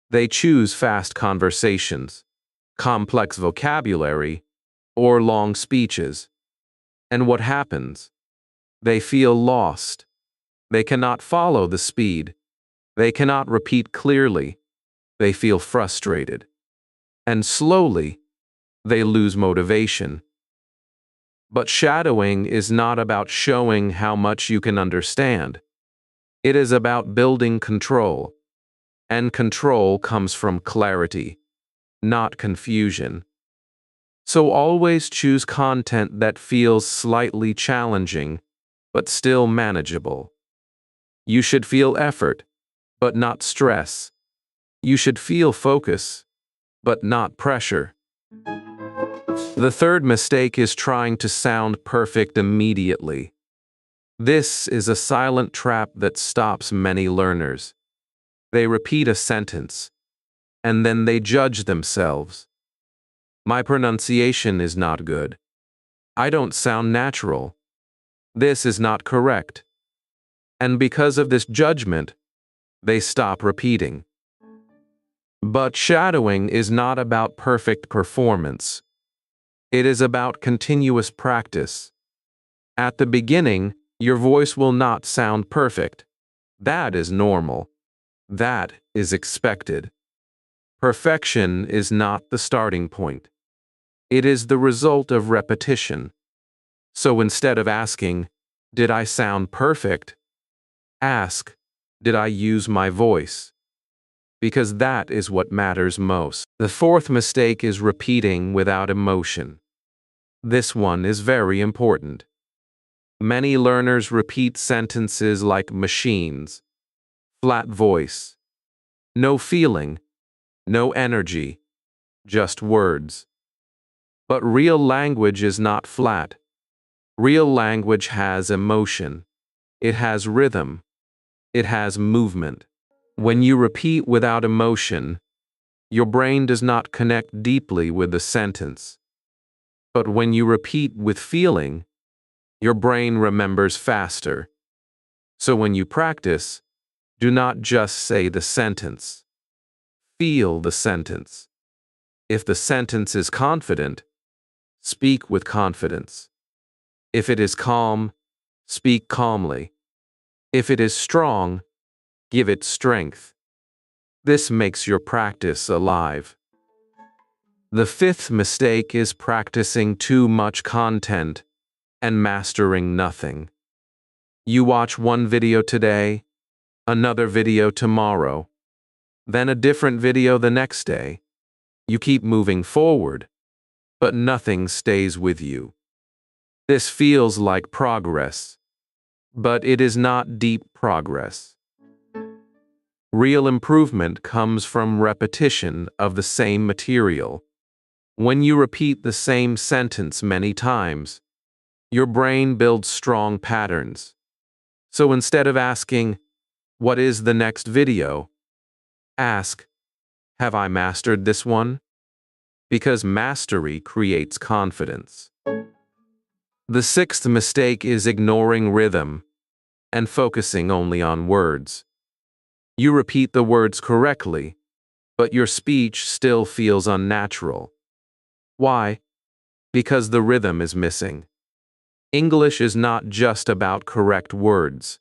[SPEAKER 1] They choose fast conversations, complex vocabulary, or long speeches. And what happens? They feel lost. They cannot follow the speed. They cannot repeat clearly. They feel frustrated. And slowly, they lose motivation. But shadowing is not about showing how much you can understand. It is about building control. And control comes from clarity, not confusion. So always choose content that feels slightly challenging, but still manageable. You should feel effort, but not stress. You should feel focus, but not pressure. The third mistake is trying to sound perfect immediately. This is a silent trap that stops many learners. They repeat a sentence, and then they judge themselves. My pronunciation is not good. I don't sound natural. This is not correct. And because of this judgment, they stop repeating. But shadowing is not about perfect performance. It is about continuous practice. At the beginning, your voice will not sound perfect. That is normal. That is expected. Perfection is not the starting point. It is the result of repetition. So instead of asking, "Did I sound perfect?" ask, "Did I use my voice?" Because that is what matters most. The fourth mistake is repeating without emotion. This one is very important. Many learners repeat sentences like machines, flat voice, no feeling, no energy, just words. But real language is not flat. Real language has emotion. It has rhythm. It has movement. When you repeat without emotion, your brain does not connect deeply with the sentence. But when you repeat with feeling, your brain remembers faster. So when you practice, do not just say the sentence. Feel the sentence. If the sentence is confident, speak with confidence. If it is calm, speak calmly. If it is strong, give it strength. This makes your practice alive. The fifth mistake is practicing too much content and mastering nothing. You watch one video today, another video tomorrow, then a different video the next day. You keep moving forward, but nothing stays with you. This feels like progress, but it is not deep progress. Real improvement comes from repetition of the same material. When you repeat the same sentence many times, your brain builds strong patterns. So instead of asking, "What is the next video?" ask, "Have I mastered this one?" Because mastery creates confidence. The sixth mistake is ignoring rhythm and focusing only on words. You repeat the words correctly, but your speech still feels unnatural. Why? Because the rhythm is missing. English is not just about correct words.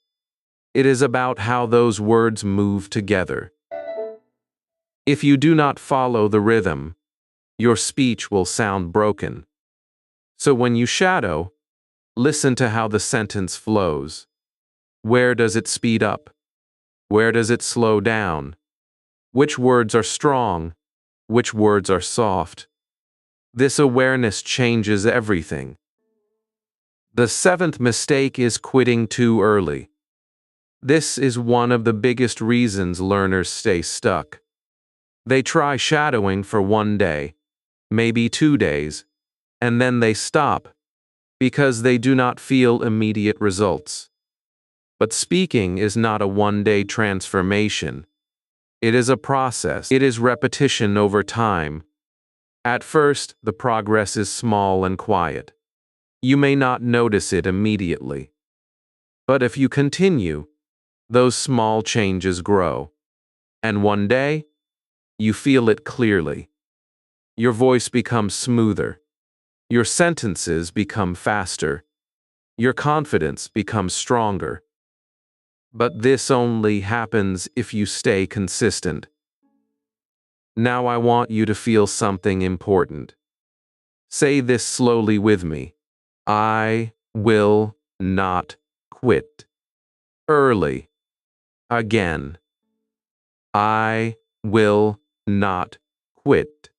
[SPEAKER 1] It is about how those words move together. If you do not follow the rhythm, your speech will sound broken. So when you shadow, listen to how the sentence flows. Where does it speed up? Where does it slow down? Which words are strong? Which words are soft? This awareness changes everything. The seventh mistake is quitting too early. This is one of the biggest reasons learners stay stuck. They try shadowing for one day, maybe 2 days, and then they stop because they do not feel immediate results. But speaking is not a one-day transformation. It is a process. It is repetition over time. At first, the progress is small and quiet. You may not notice it immediately. But if you continue, those small changes grow. And one day, you feel it clearly. Your voice becomes smoother. Your sentences become faster. Your confidence becomes stronger. But this only happens if you stay consistent. Now I want you to feel something important. Say this slowly with me. I will not quit. Early. Again. I will not quit.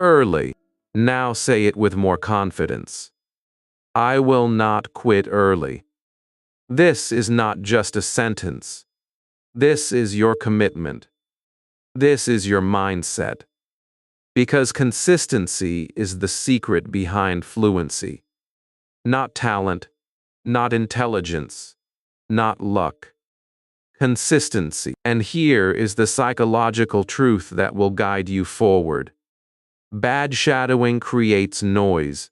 [SPEAKER 1] Early. Now say it with more confidence. I will not quit early. This is not just a sentence. This is your commitment. This is your mindset.
[SPEAKER 3] Because consistency is the secret behind fluency. Not talent, not intelligence, not luck. Consistency. And here is the psychological truth that will guide you forward. Bad shadowing creates noise.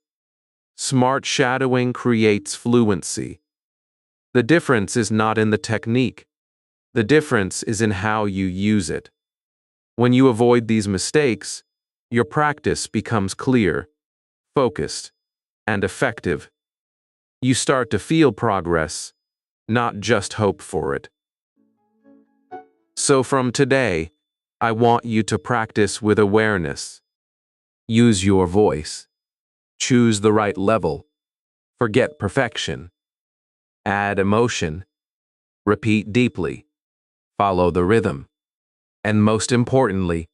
[SPEAKER 3] Smart shadowing creates fluency. The difference is not in the technique. The difference is in how you use it. When you avoid these mistakes, your practice becomes clear, focused, and effective. You start to feel progress, not just hope for it. So from today, I want you to practice with awareness. Use your voice. Choose the right level. Forget perfection. Add emotion. Repeat deeply. Follow the rhythm. And most importantly,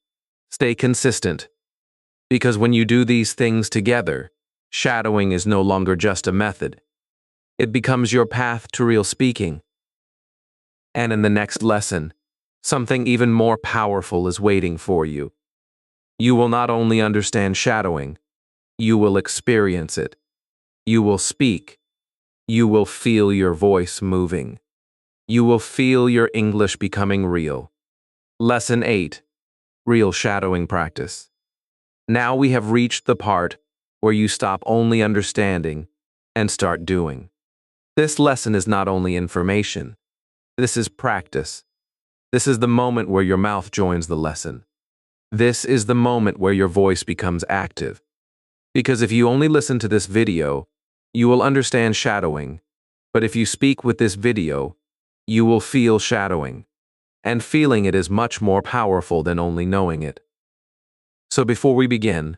[SPEAKER 3] stay consistent. Because when you do these things together, shadowing is no longer just a method. It becomes your path to real speaking. And in the next lesson, something even more powerful is waiting for you. You will not only understand shadowing, you will experience it. You will speak. You will feel your voice moving. You will feel your English becoming real. Lesson 8. Real shadowing practice. Now we have reached the part where you stop only understanding and start doing. This lesson is not only information. This is practice. This is the moment where your mouth joins the lesson. This is the moment where your voice becomes active. Because if you only listen to this video, you will understand shadowing. But if you speak with this video, you will feel shadowing. And feeling it is much more powerful than only knowing it. So before we begin,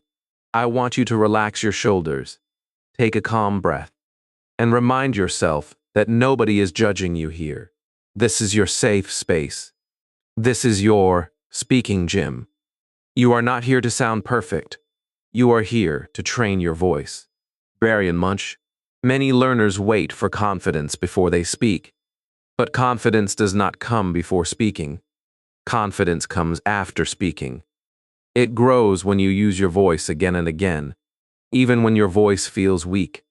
[SPEAKER 3] I want you to relax your shoulders, take a calm breath, and remind yourself that nobody is judging you here. This is your safe space. This is your speaking gym. You are not here to sound perfect. You are here to train your voice. Barry and Munch. Many learners wait for confidence before they speak. But confidence does not come before speaking. Confidence comes after speaking. It grows when you use your voice again and again, even when your voice feels weak,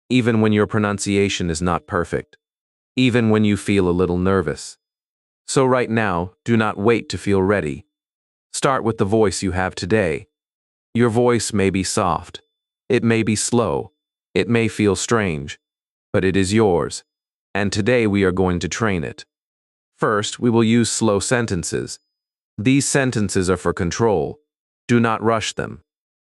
[SPEAKER 3] even when your pronunciation is not perfect, even when you feel a little nervous. So right now, do not wait to feel ready. Start with the voice you have today. Your voice may be soft. It may be slow. It may feel strange, but it is yours. And today we are going to train it. First, we will use slow sentences. These sentences are for control. Do not rush them.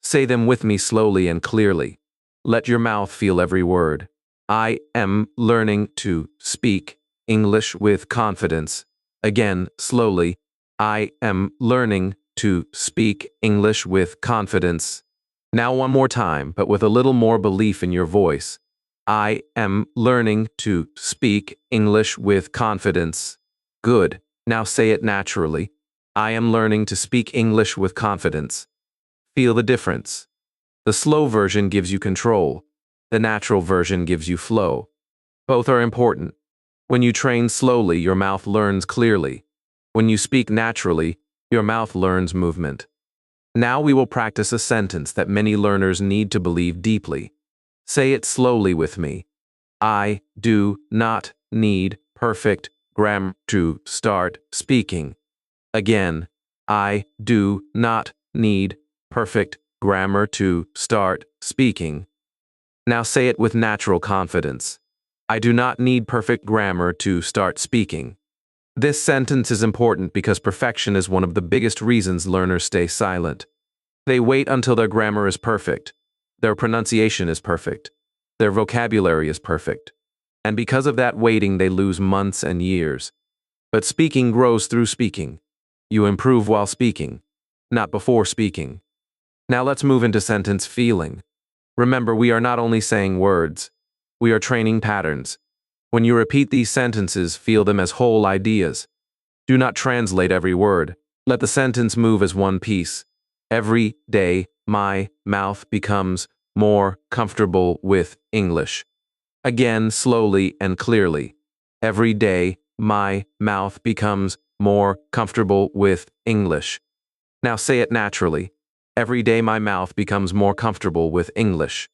[SPEAKER 3] Say them with me slowly and clearly. Let your mouth feel every word. I am learning to speak English with confidence. Again, slowly. I am learning to speak English with confidence. Now one more time, but with a little more belief in your voice. I am learning to speak English with confidence. Good. Now say it naturally. I am learning to speak English with confidence. Feel the difference. The slow version gives you control. The natural version gives you flow. Both are important. When you train slowly, your mouth learns clearly. When you speak naturally, your mouth learns movement. Now we will practice a sentence that many learners need to believe deeply. Say it slowly with me. I do not need perfect grammar to start speaking. Again, I do not need perfect grammar to start speaking. Now say it with natural confidence. I do not need perfect grammar to start speaking. This sentence is important because perfection is one of the biggest reasons learners stay silent. They wait until their grammar is perfect, their pronunciation is perfect, their vocabulary is perfect. And because of that waiting, they lose months and years. But speaking grows through speaking. You improve while speaking, not before speaking. Now let's move into sentence feeling. Remember, we are not only saying words, we are training patterns. When you repeat these sentences, feel them as whole ideas. Do not translate every word. Let the sentence move as one piece. Every day, my mouth becomes more comfortable with English. Again, slowly and clearly. Every day, my mouth becomes more comfortable with English. Now say it naturally. Every day my mouth becomes more comfortable with English.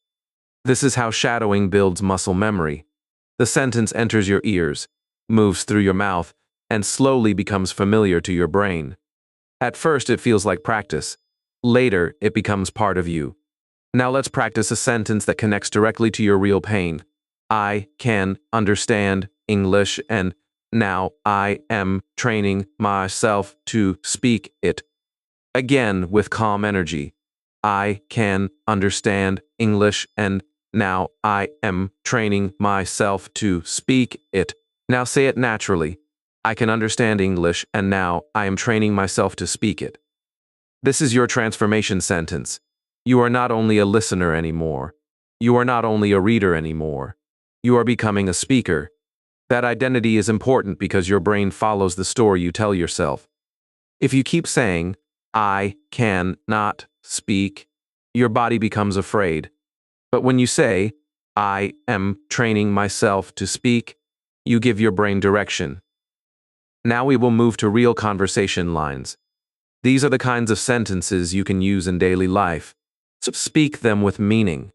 [SPEAKER 3] This is how shadowing builds muscle memory. The sentence enters your ears, moves through your mouth, and slowly becomes familiar to your brain. At first, it feels like practice. Later, it becomes part of you. Now let's practice a sentence that connects directly to your real pain. I can understand English, and now I am training myself to speak it. Again, with calm energy. I can understand English, and now I am training myself to speak it. Now say it naturally. I can understand English, and now I am training myself to speak it. This is your transformation sentence. You are not only a listener anymore. You are not only a reader anymore. You are becoming a speaker. That identity is important because your brain follows the story you tell yourself. If you keep saying, I can not speak, your body becomes afraid. But when you say, I am training myself to speak, you give your brain direction. Now we will move to real conversation lines. These are the kinds of sentences you can use in daily life. So speak them with meaning.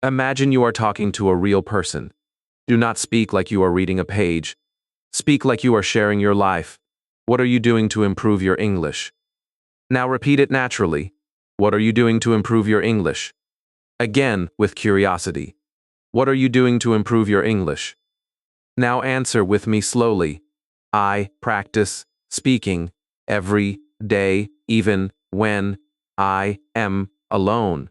[SPEAKER 3] Imagine you are talking to a real person. Do not speak like you are reading a page. Speak like you are sharing your life. What are you doing to improve your English? Now repeat it naturally. What are you doing to improve your English? Again, with curiosity. What are you doing to improve your English? Now answer with me slowly. I practice speaking every day, even when I am alone.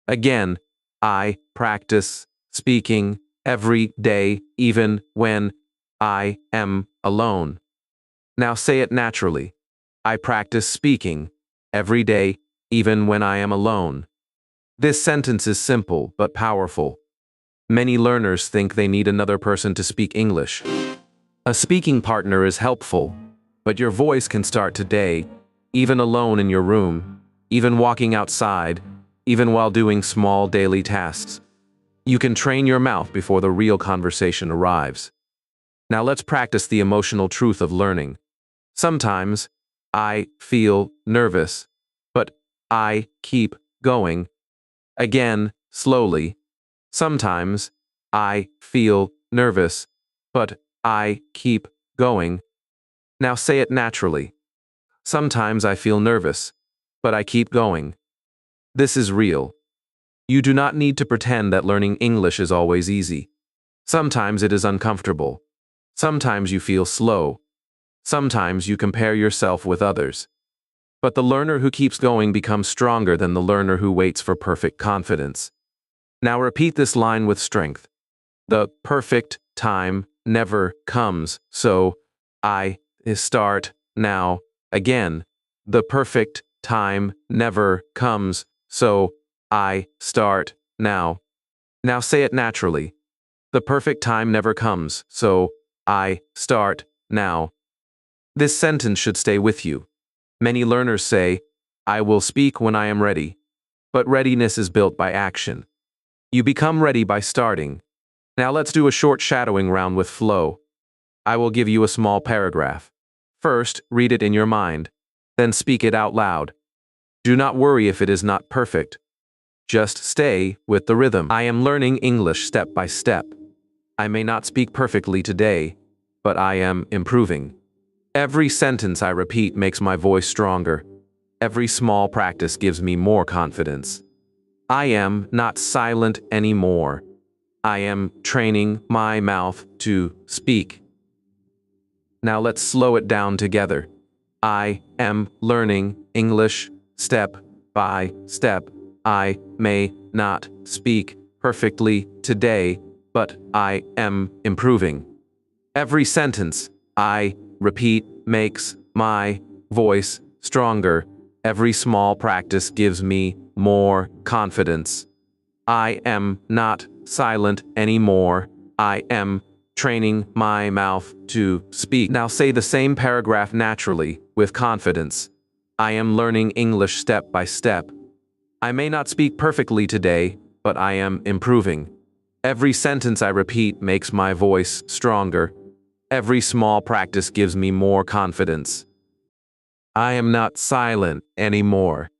[SPEAKER 3] Again, I practice speaking every day, even when I am alone. Now say it naturally. I practice speaking every day, even when I am alone. This sentence is simple but powerful. Many learners think they need another person to speak English. A speaking partner is helpful, but your voice can start today, even alone in your room, even walking outside, even while doing small daily tasks. You can train your mouth before the real conversation arrives. Now let's practice the emotional truth of learning. Sometimes, I feel nervous, but I keep going. Again, slowly. Sometimes, I feel nervous, but I keep going. Now say it naturally. Sometimes I feel nervous, but I keep going. This is real. You do not need to pretend that learning English is always easy. Sometimes it is uncomfortable. Sometimes you feel slow. Sometimes you compare yourself with others. But the learner who keeps going becomes stronger than the learner who waits for perfect confidence. Now repeat this line with strength. The perfect time never comes, so I start now. Again, the perfect time never comes, so I start now. Now say it naturally. The perfect time never comes, so I start now. This sentence should stay with you. Many learners say, I will speak when I am ready. But readiness is built by action. You become ready by starting. Now let's do a short shadowing round with flow. I will give you a small paragraph. First, read it in your mind. Then speak it out loud. Do not worry if it is not perfect. Just stay with the rhythm. I am learning English step by step. I may not speak perfectly today, but I am improving. Every sentence I repeat makes my voice stronger. Every small practice gives me more confidence. I am not silent anymore. I am training my mouth to speak. Now let's slow it down together. I am learning English step by step. I may not speak perfectly today, but I am improving. Every sentence I repeat makes my voice stronger. Every small practice gives me more confidence. I am not silent anymore. I am training my mouth to speak. Now say the same paragraph naturally, with confidence. I am learning English step by step. I may not speak perfectly today, but I am improving. Every sentence I repeat makes my voice stronger. Every small practice gives me more confidence. I am not silent anymore.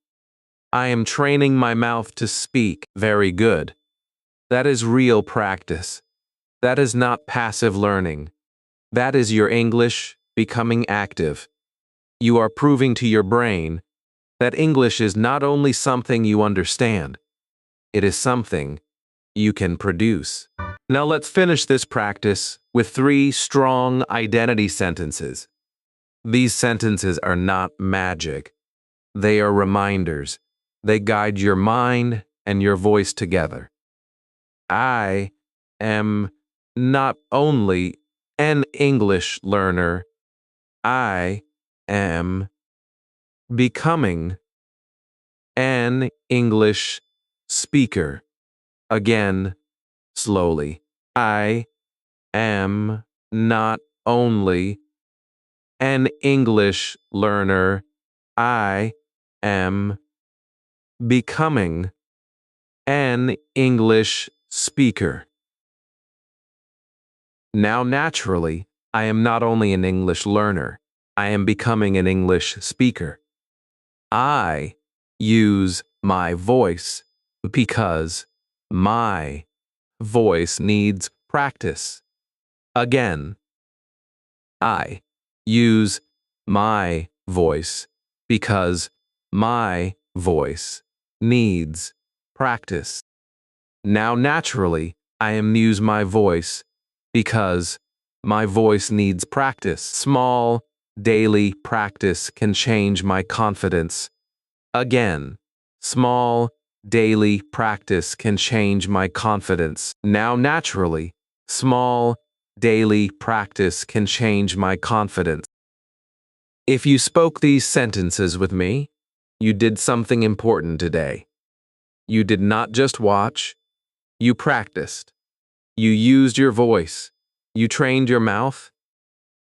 [SPEAKER 3] I am training my mouth to speak. Very good. That is real practice. That is not passive learning. That is your English becoming active. You are proving to your brain that English is not only something you understand, it is something you can produce. Now let's finish this practice with 3 strong identity sentences. These sentences are not magic. They are reminders. They guide your mind and your voice together. I am not only an English learner, I am becoming an English speaker. Again, slowly. I am not only an English learner, I am becoming an English speaker. Now, naturally, I am not only an English learner, I am becoming an English speaker. I use my voice because my voice needs practice. Again, I use my voice because my voice needs practice. Now, naturally, I am use my voice because my voice needs practice. Small, daily practice can change my confidence. Again, small, daily practice can change my confidence. Now, naturally, small, daily practice can change my confidence. If you spoke these sentences with me, you did something important today. You did not just watch, you practiced. You used your voice, you trained your mouth,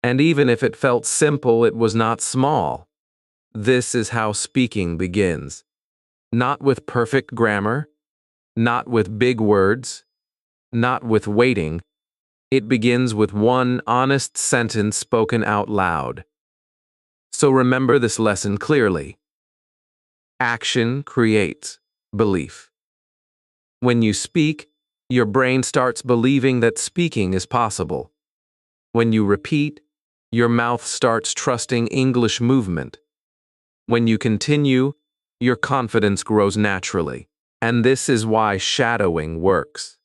[SPEAKER 3] and even if it felt simple, it was not small. This is how speaking begins. Not with perfect grammar, not with big words, not with waiting. It begins with one honest sentence spoken out loud. So remember this lesson clearly. Action creates belief. When you speak, your brain starts believing that speaking is possible. When you repeat, your mouth starts trusting English movement. When you continue, your confidence grows naturally. And this is why shadowing works.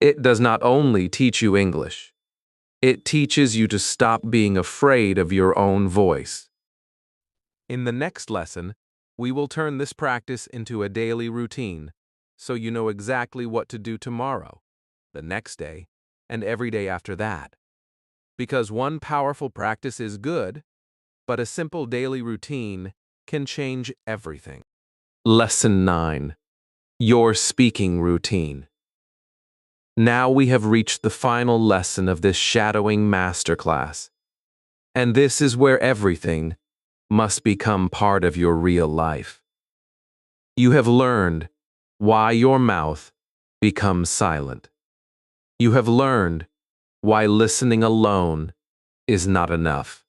[SPEAKER 3] It does not only teach you English, it teaches you to stop being afraid of your own voice. In the next lesson, we will turn this practice into a daily routine, so you know exactly what to do tomorrow, the next day, and every day after that. Because one powerful practice is good, but a simple daily routine can change everything. Lesson 9. Your speaking routine. Now we have reached the final lesson of this shadowing masterclass. And this is where everything must become part of your real life. You have learned why your mouth becomes silent. You have learned why listening alone is not enough.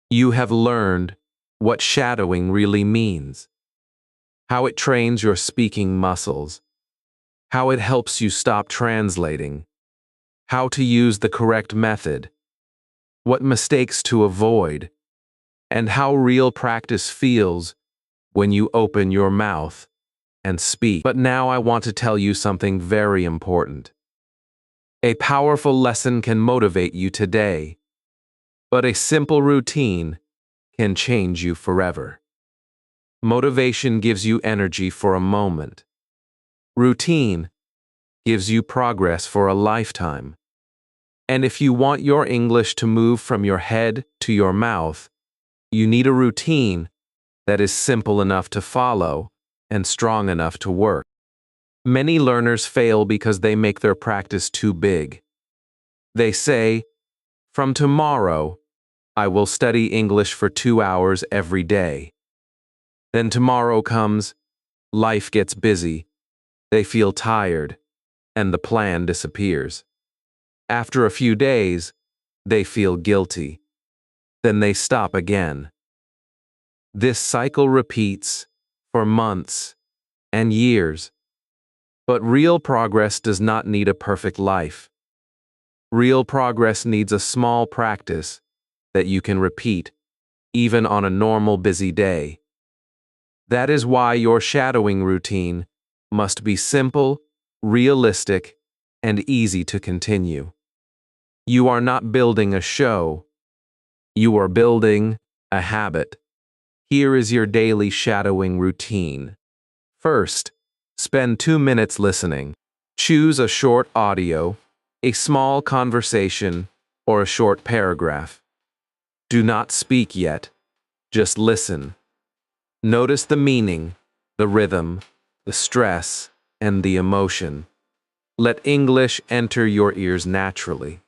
[SPEAKER 3] You have learned what shadowing really means, how it trains your speaking muscles, how it helps you stop translating, how to use the correct method, what mistakes to avoid, and how real practice feels when you open your mouth and speak. But now I want to tell you something very important. A powerful lesson can motivate you today, but a simple routine can change you forever. Motivation gives you energy for a moment. Routine gives you progress for a lifetime. And if you want your English to move from your head to your mouth, you need a routine that is simple enough to follow and strong enough to work. Many learners fail because they make their practice too big. They say, "From tomorrow, I will study English for 2 hours every day." Then tomorrow comes, life gets busy, they feel tired, and the plan disappears. After a few days, they feel guilty. Then they stop again. This cycle repeats for months and years. But real progress does not need a perfect life. Real progress needs a small practice that you can repeat, even on a normal busy day. That is why your shadowing routine must be simple, realistic, and easy to continue. You are not building a show. You are building a habit. Here is your daily shadowing routine. First, spend 2 minutes listening. Choose a short audio, a small conversation, or a short paragraph. Do not speak yet. Just listen. Notice the meaning, the rhythm, the stress, and the emotion. Let English enter your ears naturally.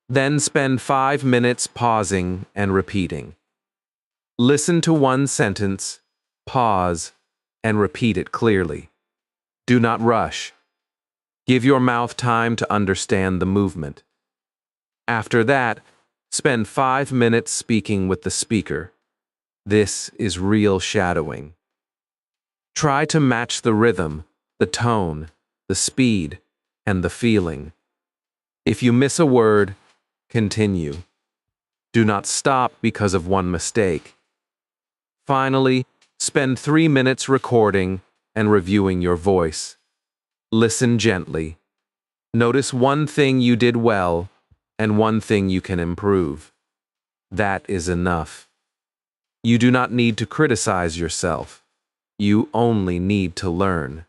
[SPEAKER 3] Then spend 5 minutes pausing and repeating. Listen to one sentence, pause, and repeat it clearly. Do not rush. Give your mouth time to understand the movement. After that, spend 5 minutes speaking with the speaker. This is real shadowing. Try to match the rhythm, the tone, the speed, and the feeling. If you miss a word, continue. Do not stop because of one mistake. Finally, spend 3 minutes recording and reviewing your voice. Listen gently. Notice one thing you did well and one thing you can improve. That is enough. You do not need to criticize yourself. You only need to learn.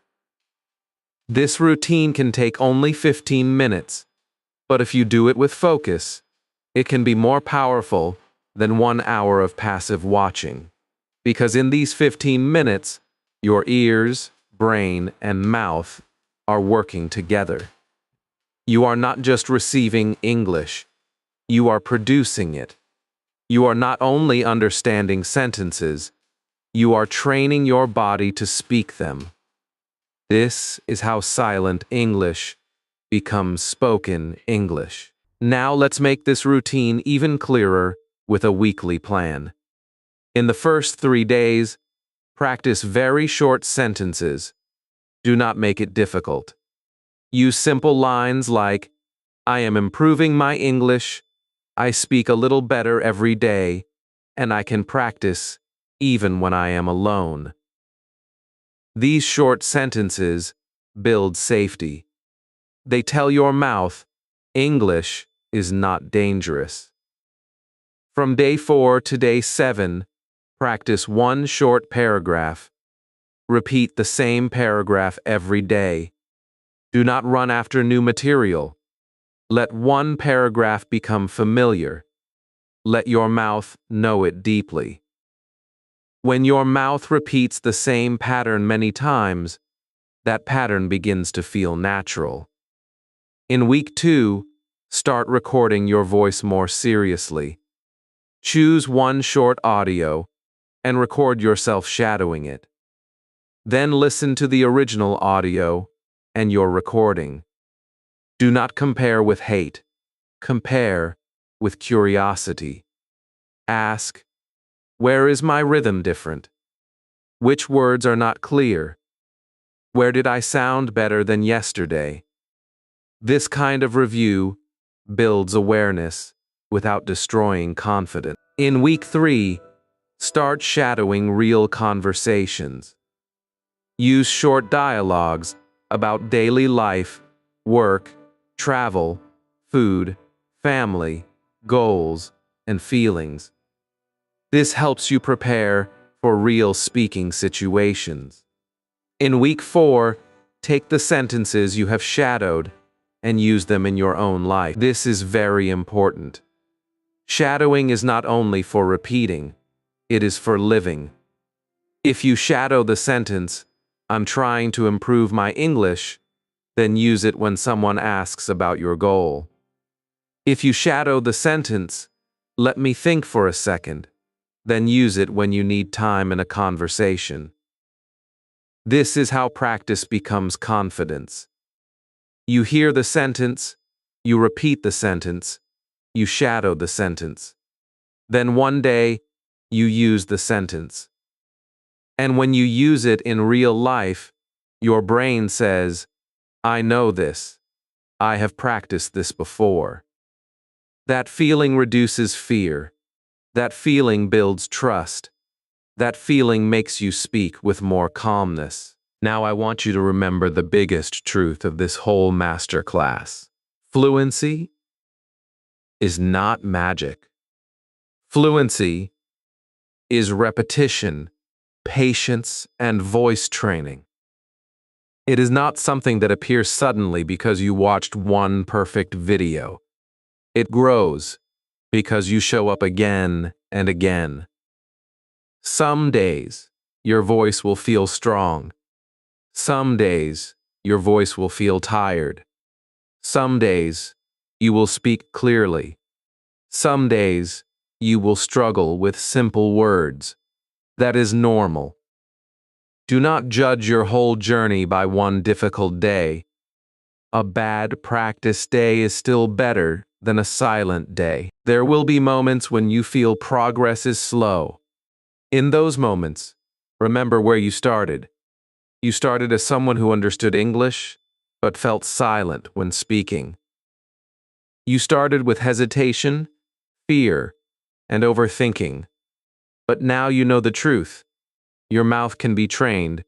[SPEAKER 3] This routine can take only 15 minutes, but if you do it with focus, it can be more powerful than 1 hour of passive watching. Because in these 15 minutes, your ears, brain, and mouth are working together. You are not just receiving English, you are producing it. You are not only understanding sentences, you are training your body to speak them. This is how silent English becomes spoken English. Now let's make this routine even clearer with a weekly plan. In the first 3 days, practice very short sentences. Do not make it difficult. Use simple lines like, I am improving my English, I speak a little better every day, and I can practice even when I am alone. These short sentences build safety. They tell your mouth, English is not dangerous. From day 4 to day 7, practice one short paragraph. Repeat the same paragraph every day. Do not run after new material. Let one paragraph become familiar. Let your mouth know it deeply. When your mouth repeats the same pattern many times, that pattern begins to feel natural. In week 2, start recording your voice more seriously. Choose one short audio and record yourself shadowing it. Then listen to the original audio and your recording. Do not compare with hate. Compare with curiosity. Ask, where is my rhythm different? Which words are not clear? Where did I sound better than yesterday? This kind of review builds awareness without destroying confidence. In week 3, start shadowing real conversations. Use short dialogues about daily life, work, travel, food, family, goals, and feelings. This helps you prepare for real speaking situations. In week 4, take the sentences you have shadowed and use them in your own life. This is very important. Shadowing is not only for repeating, it is for living. If you shadow the sentence, I'm trying to improve my English, then use it when someone asks about your goal. If you shadow the sentence, let me think for a second, then use it when you need time in a conversation. This is how practice becomes confidence. You hear the sentence, you repeat the sentence, you shadow the sentence. Then one day, you use the sentence. And when you use it in real life, your brain says, I know this. I have practiced this before. That feeling reduces fear. That feeling builds trust. That feeling makes you speak with more calmness. Now I want you to remember the biggest truth of this whole master class. Fluency is not magic. Fluency is repetition, patience, and voice training. It is not something that appears suddenly because you watched one perfect video. It grows because you show up again and again. Some days, your voice will feel strong. Some days, your voice will feel tired. Some days, you will speak clearly. Some days, you will struggle with simple words. That is normal. Do not judge your whole journey by one difficult day. A bad practice day is still better than a silent day. There will be moments when you feel progress is slow. In those moments, remember where you started. You started as someone who understood English, but felt silent when speaking. You started with hesitation, fear, and overthinking. But now you know the truth. Your mouth can be trained.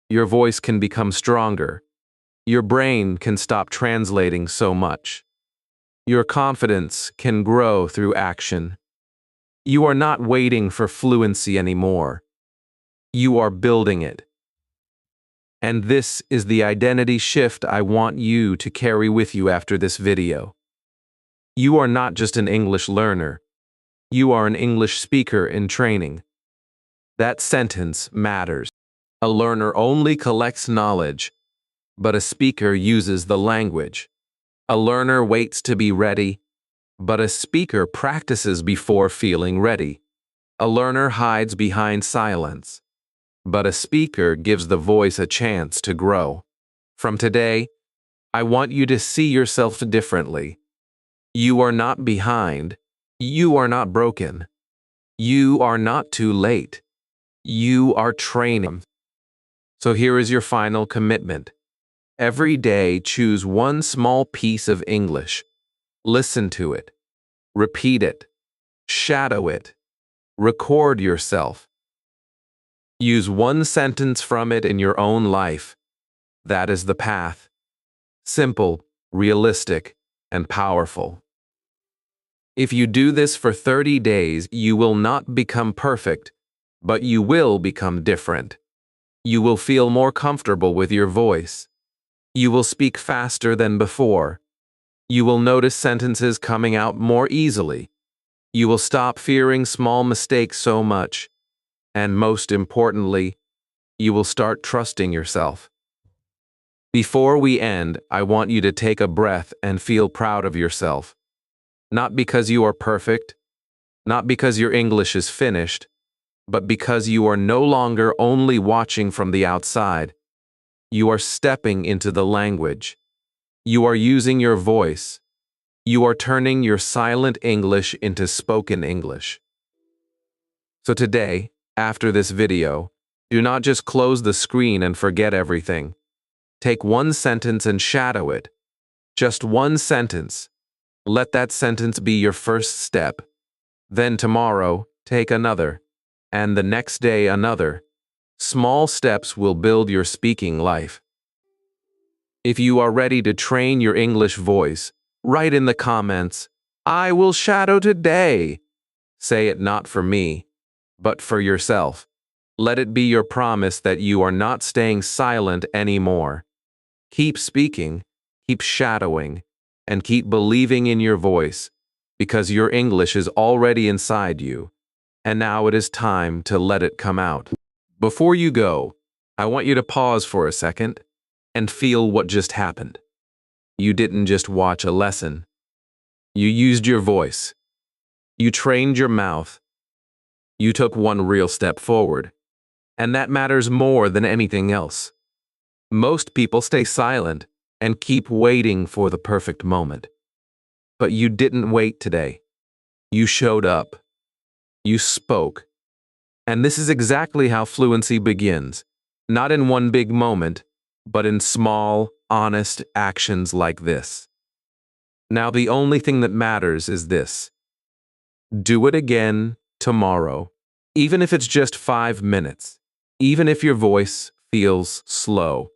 [SPEAKER 3] Your voice can become stronger. Your brain can stop translating so much. Your confidence can grow through action. You are not waiting for fluency anymore. You are building it. And this is the identity shift I want you to carry with you after this video. You are not just an English learner. You are an English speaker in training. That sentence matters. A learner only collects knowledge, but a speaker uses the language. A learner waits to be ready, but a speaker practices before feeling ready. A learner hides behind silence, but a speaker gives the voice a chance to grow. From today, I want you to see yourself differently. You are not behind. You are not broken. You are not too late. You are training. So here is your final commitment. Every day, choose one small piece of English. Listen to it. Repeat it. Shadow it. Record yourself. Use one sentence from it in your own life. That is the path. Simple, realistic, and powerful. If you do this for 30 days, you will not become perfect, but you will become different. You will feel more comfortable with your voice. You will speak faster than before. You will notice sentences coming out more easily. You will stop fearing small mistakes so much. And most importantly, you will start trusting yourself. Before we end, I want you to take a breath and feel proud of yourself. Not because you are perfect, not because your English is finished, but because you are no longer only watching from the outside. You are stepping into the language. You are using your voice. You are turning your silent English into spoken English. So today, after this video, do not just close the screen and forget everything. Take one sentence and shadow it. Just one sentence. Let that sentence be your first step. Then tomorrow, take another. And the next day another. Small steps will build your speaking life. If you are ready to train your English voice, write in the comments, I will shadow today. Say it not for me, but for yourself. Let it be your promise that you are not staying silent anymore. Keep speaking, keep shadowing, and keep believing in your voice, because your English is already inside you, and now it is time to let it come out. Before you go, I want you to pause for a second and feel what just happened. You didn't just watch a lesson. You used your voice. You trained your mouth. You took one real step forward. And that matters more than anything else. Most people stay silent and keep waiting for the perfect moment. But you didn't wait today. You showed up. You spoke. And this is exactly how fluency begins. Not in one big moment, but in small, honest actions like this. Now, the only thing that matters is this. Do it again tomorrow, even if it's just 5 minutes, even if your voice feels slow.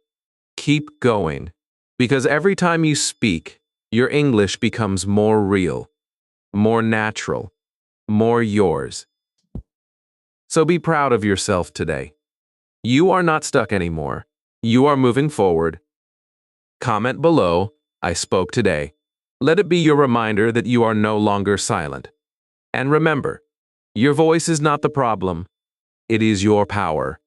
[SPEAKER 3] Keep going, because every time you speak, your English becomes more real, more natural, more yours. So be proud of yourself today. You are not stuck anymore. You are moving forward. Comment below, I spoke today. Let it be your reminder that you are no longer silent. And remember, your voice is not the problem. It is your power.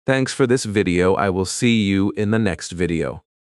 [SPEAKER 3] Thanks for this video. I will see you in the next video.